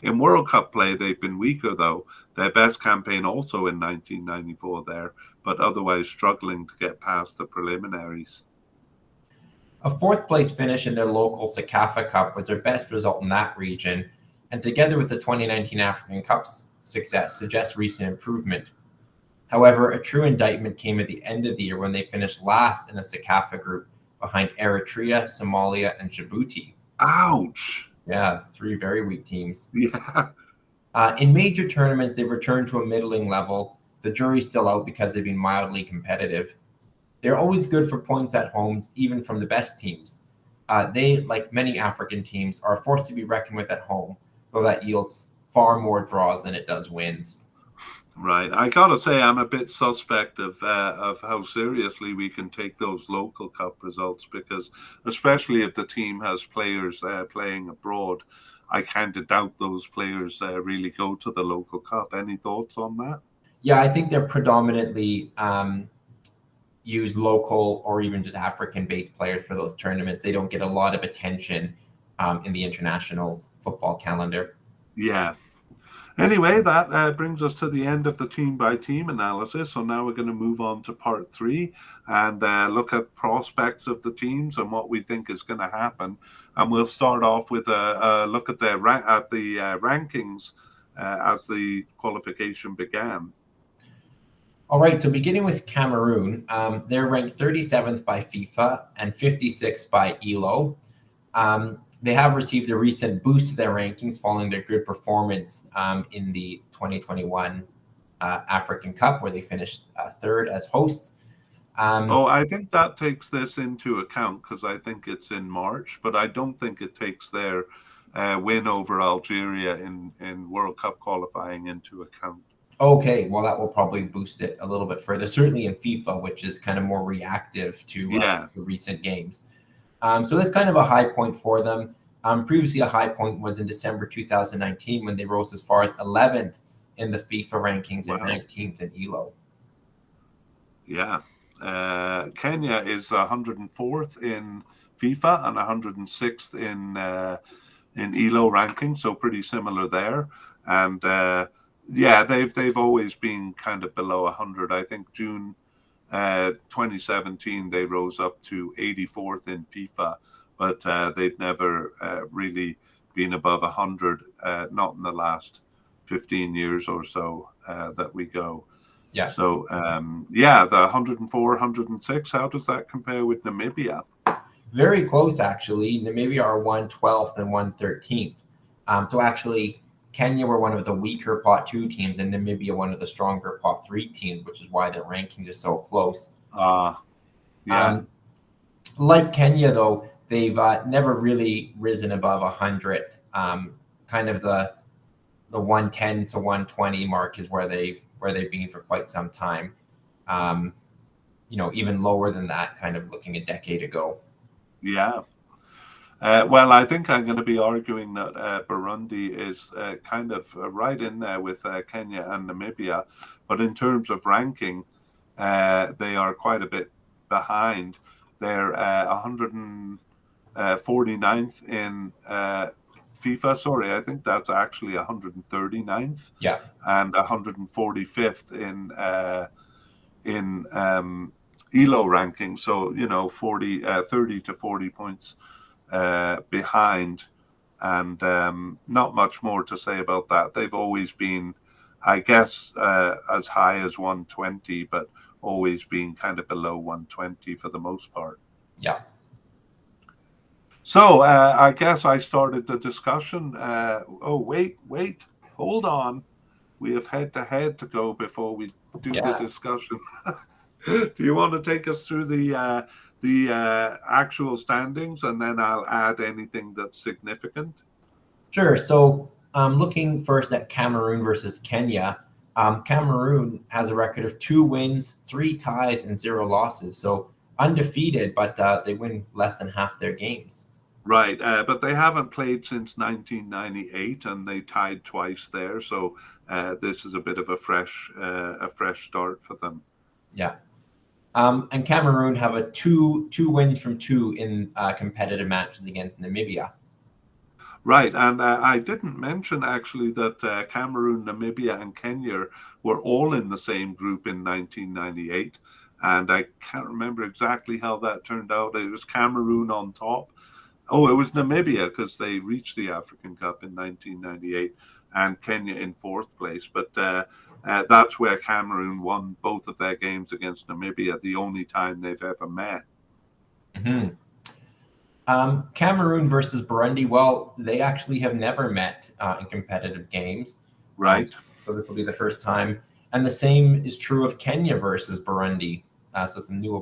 In World Cup play, they've been weaker, though. Their best campaign also in 1994 there, but otherwise struggling to get past the preliminaries. A fourth place finish in their local Sekafa Cup was their best result in that region, and together with the 2019 African Cup's success, suggests recent improvement. However, a true indictment came at the end of the year when they finished last in a Sekafa group behind Eritrea, Somalia, and Djibouti. Ouch! Yeah, three very weak teams. Yeah. In major tournaments, they've returned to a middling level. The jury's still out because they've been mildly competitive. They're always good for points at homes, even from the best teams. They, like many African teams, are a force to be reckoned with at home, though that yields far more draws than it does wins. Right. I gotta say, I'm a bit suspect of how seriously we can take those local cup results, because especially if the team has players playing abroad, I kind of doubt those players really go to the local cup. Any thoughts on that? Yeah, I think they're predominantly use local or even just African-based players for those tournaments. They don't get a lot of attention in the international football calendar. Yeah. Anyway, that brings us to the end of the team-by-team analysis. So now we're going to move on to part 3 and look at prospects of the teams and what we think is going to happen. And we'll start off with a look at the rankings as the qualification began. All right, so beginning with Cameroon, they're ranked 37th by FIFA and 56th by ELO. They have received a recent boost to their rankings following their good performance in the 2021 African Cup, where they finished third as hosts. I think that takes this into account, because I think it's in March, but I don't think it takes their win over Algeria in World Cup qualifying into account. Okay, well, that will probably boost it a little bit further, certainly in FIFA, which is kind of more reactive to the recent games. So that's kind of a high point for them. Previously, a high point was in December 2019 when they rose as far as 11th in the FIFA rankings and 19th in ELO. Yeah. Kenya is 104th in FIFA and 106th in ELO ranking, so pretty similar there. And they've always been kind of below 100. I think June 2017 they rose up to 84th in FIFA, but they've never really been above 100, not in the last 15 years or so that we go. Yeah. So, the 104, 106, how does that compare with Namibia? Very close, actually. Namibia are 112th and 113th. So actually, Kenya were one of the weaker Pot 2 teams, and Namibia one of the stronger Pot 3 teams, which is why their rankings are so close. Like Kenya, though, they've never really risen above 100. Kind of the 110 to 120 mark is where they've been for quite some time. Even lower than that, kind of looking a decade ago. Yeah. Well, I think I'm going to be arguing that Burundi is kind of right in there with Kenya and Namibia. But in terms of ranking, they are quite a bit behind. They're 149th in FIFA. Sorry, I think that's actually 139th. Yeah. And 145th in ELO ranking. So, 30 to 40 points behind, and not much more to say about that. They've always been, I guess, as high as 120, but always been kind of below 120 for the most part. Yeah. So I guess I started the discussion. Wait, hold on. We have head-to-head to go before we do the discussion. Do you want to take us through the the actual standings, and then I'll add anything that's significant? Sure. So looking first at Cameroon versus Kenya, Cameroon has a record of 2 wins, 3 ties, and 0 losses. So undefeated, but they win less than half their games. Right, but they haven't played since 1998, and they tied twice there. So this is a bit of a fresh start for them. Yeah. And Cameroon have a two wins from 2 in competitive matches against Namibia. Right, and I didn't mention actually that Cameroon, Namibia, and Kenya were all in the same group in 1998, and I can't remember exactly how that turned out. It was Cameroon on top. Oh, it was Namibia because they reached the African Cup in 1998, and Kenya in 4th place. But that's where Cameroon won both of their games against Namibia, the only time they've ever met. Mm-hmm. Cameroon versus Burundi. Well, they actually have never met in competitive games. Right. So this will be the first time. And the same is true of Kenya versus Burundi. So some new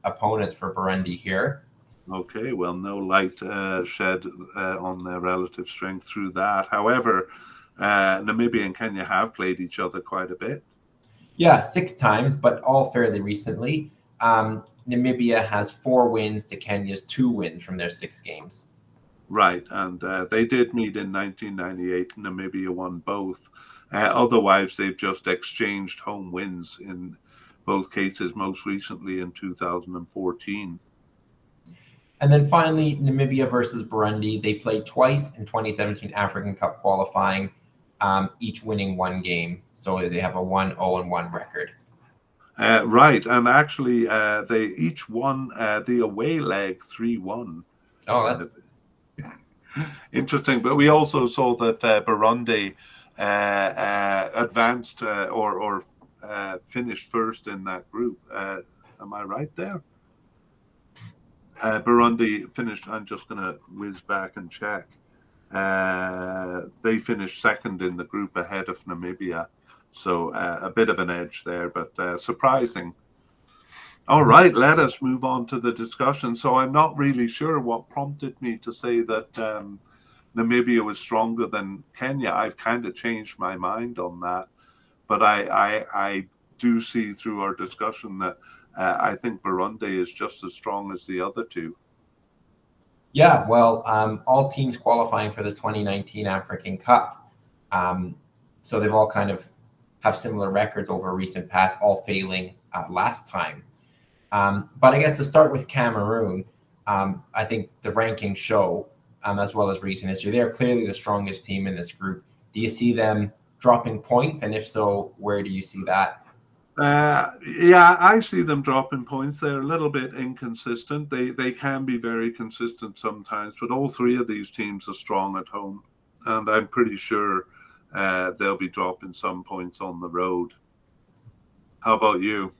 opponents for Burundi here. Okay, well, no light shed on their relative strength through that. However, Namibia and Kenya have played each other quite a bit. Yeah, 6 times, but all fairly recently. Namibia has 4 wins to Kenya's 2 wins from their 6 games. Right, and they did meet in 1998. Namibia won both. Otherwise, they've just exchanged home wins in both cases, most recently in 2014. And then finally, Namibia versus Burundi. They played twice in 2017 African Cup qualifying, each winning 1 game. So they have a 1-0-1 record. Right, and actually, they each won the away leg 3-1. Oh, Kind of interesting. But we also saw that Burundi advanced or finished first in that group. Am I right there? Burundi finished. I'm just going to whiz back and check. They finished 2nd in the group ahead of Namibia. So a bit of an edge there, but surprising. All right, let us move on to the discussion. So I'm not really sure what prompted me to say that Namibia was stronger than Kenya. I've kind of changed my mind on that. But I do see through our discussion that I think Burundi is just as strong as the other two. Yeah, well, all teams qualifying for the 2019 African Cup. So they've all kind of have similar records over recent past, all failing last time. But I guess to start with Cameroon, I think the rankings show, as well as recent history, they're clearly the strongest team in this group. Do you see them dropping points? And if so, where do you see that? Yeah, I see them dropping points. They're a little bit inconsistent. They can be very consistent sometimes, but all 3 of these teams are strong at home, and I'm pretty sure they'll be dropping some points on the road. How about you?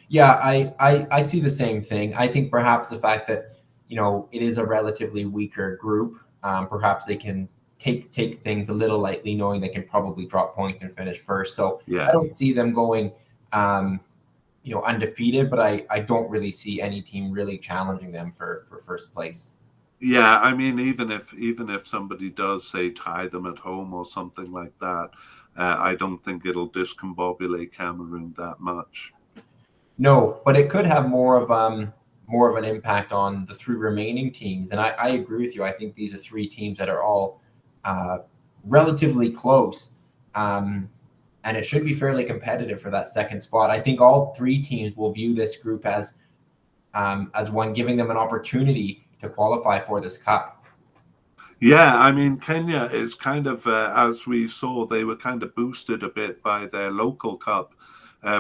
Yeah, I see the same thing. I think perhaps the fact that, it is a relatively weaker group, perhaps they can take things a little lightly, knowing they can probably drop points and finish first. So Yeah. I don't see them going, undefeated, but I don't really see any team really challenging them for first place. Yeah, I mean, even if somebody does say tie them at home or something like that, I don't think it'll discombobulate Cameroon that much. No, but it could have more of an impact on the 3 remaining teams. And I agree with you. I think these are 3 teams that are all relatively close. And it should be fairly competitive for that 2nd spot. I think all 3 teams will view this group as one giving them an opportunity to qualify for this cup. Yeah, I mean, Kenya is kind of, as we saw, they were kind of boosted a bit by their local cup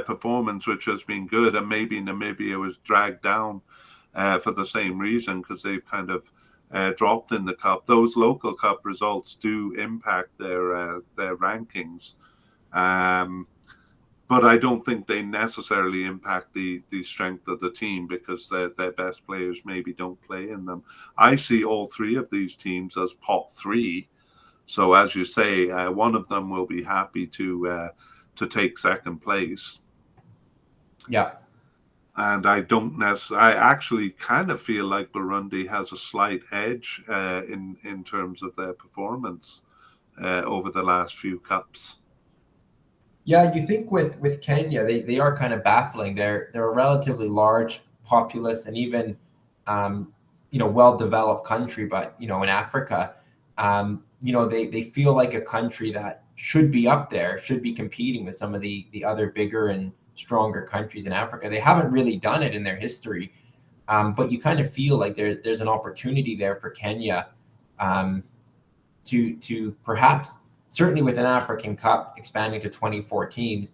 performance, which has been good. And maybe Namibia was dragged down for the same reason, because they've kind of dropped in the cup. Those local cup results do impact their rankings. But I don't think they necessarily impact the strength of the team, because their best players maybe don't play in them. I see all 3 of these teams as pot 3. So as you say, one of them will be happy to take 2nd place. Yeah. And I actually kind of feel like Burundi has a slight edge in terms of their performance over the last few cups. Yeah, you think with Kenya, they are kind of baffling. They're a relatively large, populous, and even well developed country, but in Africa, they feel like a country that should be up there, should be competing with some of the other bigger and stronger countries in Africa. They haven't really done it in their history, but you kind of feel like there's an opportunity there for Kenya um, to perhaps, certainly with an African Cup expanding to 24 teams,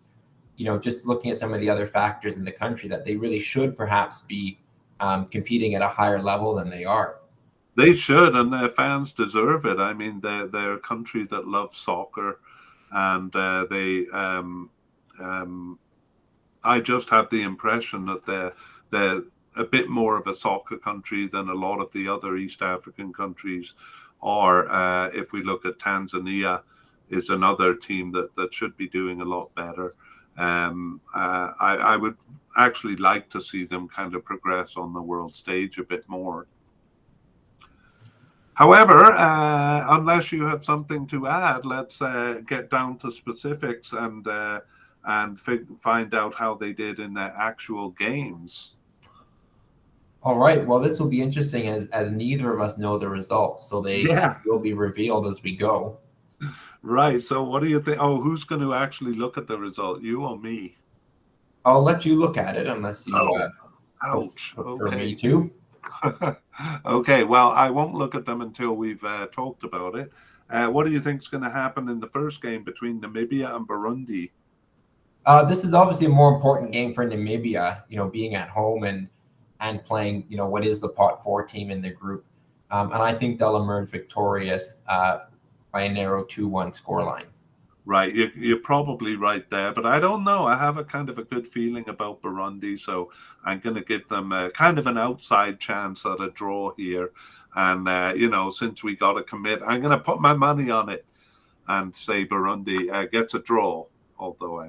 just looking at some of the other factors in the country, that they really should perhaps be competing at a higher level than they are. They should, and their fans deserve it. I mean, they're a country that loves soccer, and I just have the impression that they're a bit more of a soccer country than a lot of the other East African countries are. If we look at Tanzania, is another team that should be doing a lot better. I would actually like to see them kind of progress on the world stage a bit more. However, unless you have something to add, let's get down to specifics and find out how they did in their actual games. All right. Well, this will be interesting as neither of us know the results, so they Yeah. will be revealed as we go. Right. So, what do you think? Oh, who's going to actually look at the result? You or me? I'll let you look at it unless you Oh, ouch. prefer me Okay. to. Okay. Well, I won't look at them until we've talked about it. What do you think is going to happen in the first game between Namibia and Burundi? This is obviously a more important game for Namibia, being at home and playing, what is the pot four team in the group. And I think they'll emerge victorious by a narrow 2-1 scoreline. Right, you're probably right there, but I don't know. I have a kind of a good feeling about Burundi, so I'm going to give them a kind of an outside chance at a draw here. And since we got to commit, I'm going to put my money on it and say Burundi gets a draw. Although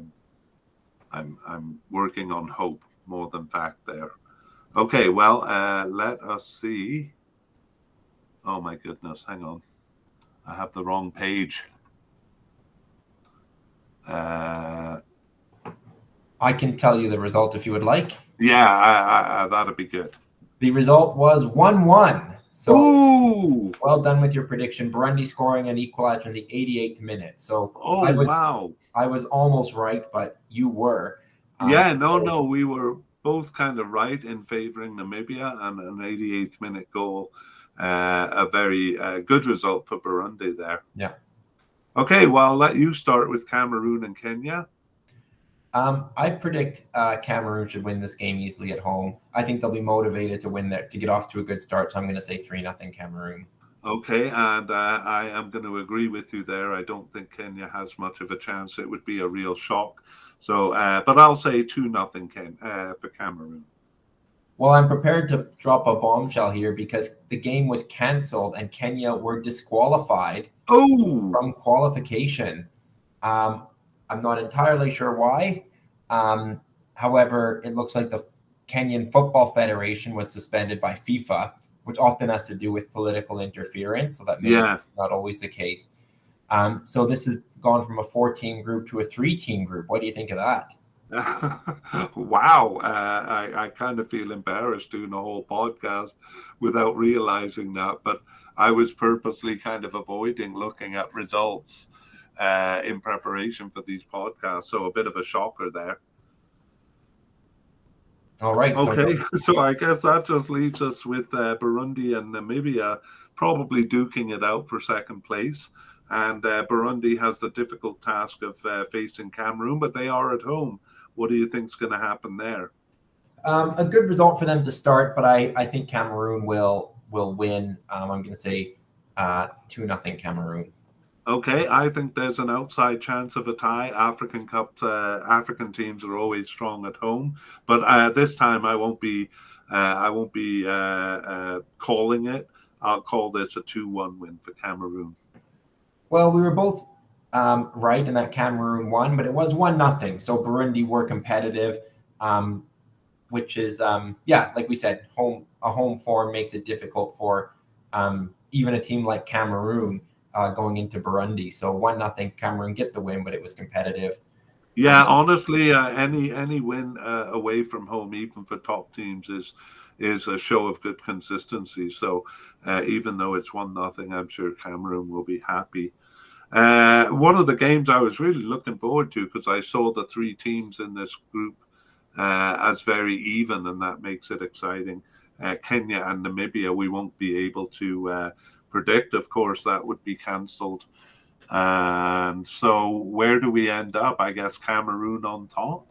I'm working on hope more than fact there. Okay, well, let us see. Oh my goodness, hang on, I have the wrong page. I can tell you the result if you would like. Yeah, that'd be good. The result was 1-1. So Ooh! Well done with your prediction. Burundi scoring an equalizer in the 88th minute. So Oh, wow. I was almost right, but you were. Yeah, no, we were both kind of right in favoring Namibia, and an 88th minute goal. A very good result for Burundi there. Yeah. Okay, well, I'll let you start with Cameroon and Kenya. I predict Cameroon should win this game easily at home. I think they'll be motivated to win to get off to a good start. So I'm going to say 3-0 Cameroon. Okay, and I am going to agree with you there. I don't think Kenya has much of a chance. It would be a real shock. So, but I'll say 2-0 for Cameroon. Well, I'm prepared to drop a bombshell here because the game was canceled and Kenya were disqualified from qualification. I'm not entirely sure why. However, it looks like the Kenyan Football Federation was suspended by FIFA, which often has to do with political interference. So that may be not always the case. So this has gone from a 4-team group to a 3-team group. What do you think of that? Wow. I kind of feel embarrassed doing a whole podcast without realizing that, but I was purposely kind of avoiding looking at results in preparation for these podcasts. So a bit of a shocker there. All right. Okay. So I guess that just leaves us with Burundi and Namibia probably duking it out for second place. And Burundi has the difficult task of facing Cameroon, but they are at home. What do you think is going to happen there? A good result for them to start, but I think Cameroon will win. I'm going to say 2-0 Cameroon. Okay, I think there's an outside chance of a tie. African Cup, African teams are always strong at home, but this time I won't be calling it. I'll call this a 2-1 win for Cameroon. Well, we were both right in that Cameroon won, but it was 1-0. So Burundi were competitive. which is like we said, a home form makes it difficult for even a team like Cameroon going into Burundi. So 1-0 Cameroon get the win, but it was competitive. Yeah, honestly, any win away from home, even for top teams, is a show of good consistency. So even though it's 1-0, I'm sure Cameroon will be happy. One of the games I was really looking forward to, because I saw the three teams in this group as very even, and that makes it exciting. Kenya and Namibia, we won't be able to predict. Of course, that would be cancelled. And so where do we end up? I guess Cameroon on top.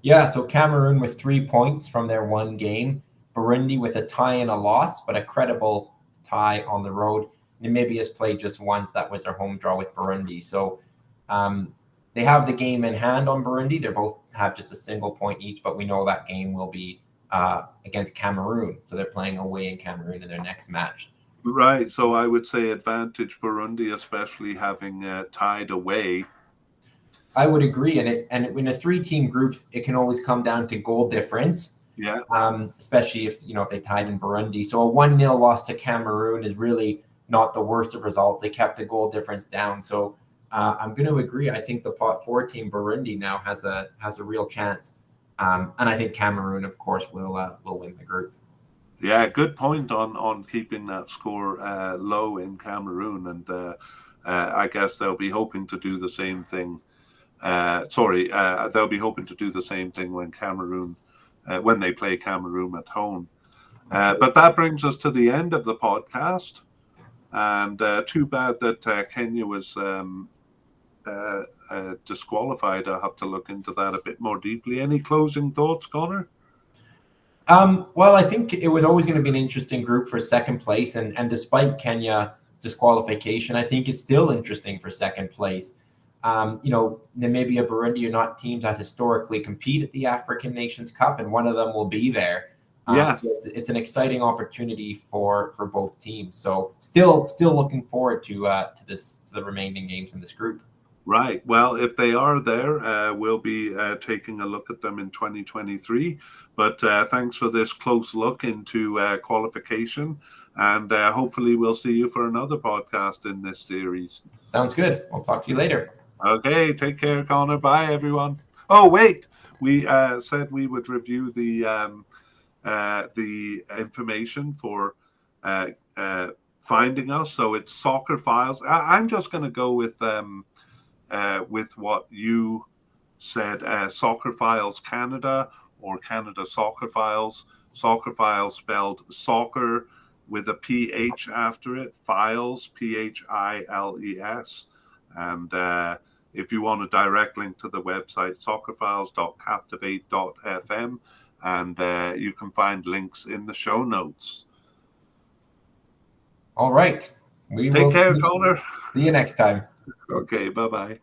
Yeah, so Cameroon with 3 points from their one game. Burundi with a tie and a loss, but a credible tie on the road. Namibia's played just once. That was their home draw with Burundi. So they have the game in hand on Burundi. They both have just a single point each, but we know that game will be against Cameroon. So they're playing away in Cameroon in their next match. Right. So I would say advantage Burundi, especially having tied away. I would agree. And in a 3-team group, it can always come down to goal difference. Yeah. Especially if they tied in Burundi. So a 1-0 loss to Cameroon is really not the worst of results. They kept the goal difference down. So I'm going to agree. I think the pot 4 team Burundi now has a real chance. And I think Cameroon, of course, will win the group. Yeah, good point on keeping that score low in Cameroon, and I guess they'll be hoping to do the same thing. They'll be hoping to do the same thing when they play Cameroon at home. But that brings us to the end of the podcast, and too bad that Kenya was disqualified. I'll have to look into that a bit more deeply. Any closing thoughts, Connor? Well, I think it was always going to be an interesting group for second place, and despite Kenya's disqualification, I think it's still interesting for second place. Namibia, Burundi are not teams that historically compete at the African Nations Cup, and one of them will be there. Yeah, so it's an exciting opportunity for both teams. So still looking forward to the remaining games in this group. Right. Well, if they are there, we'll be taking a look at them in 2023. But thanks for this close look into qualification. And hopefully we'll see you for another podcast in this series. Sounds good. I'll talk to you later. Okay. Take care, Connor. Bye, everyone. Oh, wait. We said we would review the information for finding us. So it's Soccer Files. I'm just going to go with what you said, Soccer Files Canada or Canada Soccer Files. Soccer Files spelled soccer with a PH after it, Files, PHILES. And if you want a direct link to the website, soccerfiles.captivate.fm, and you can find links in the show notes. All right. Take care, Connor. See you next time. Okay, bye-bye.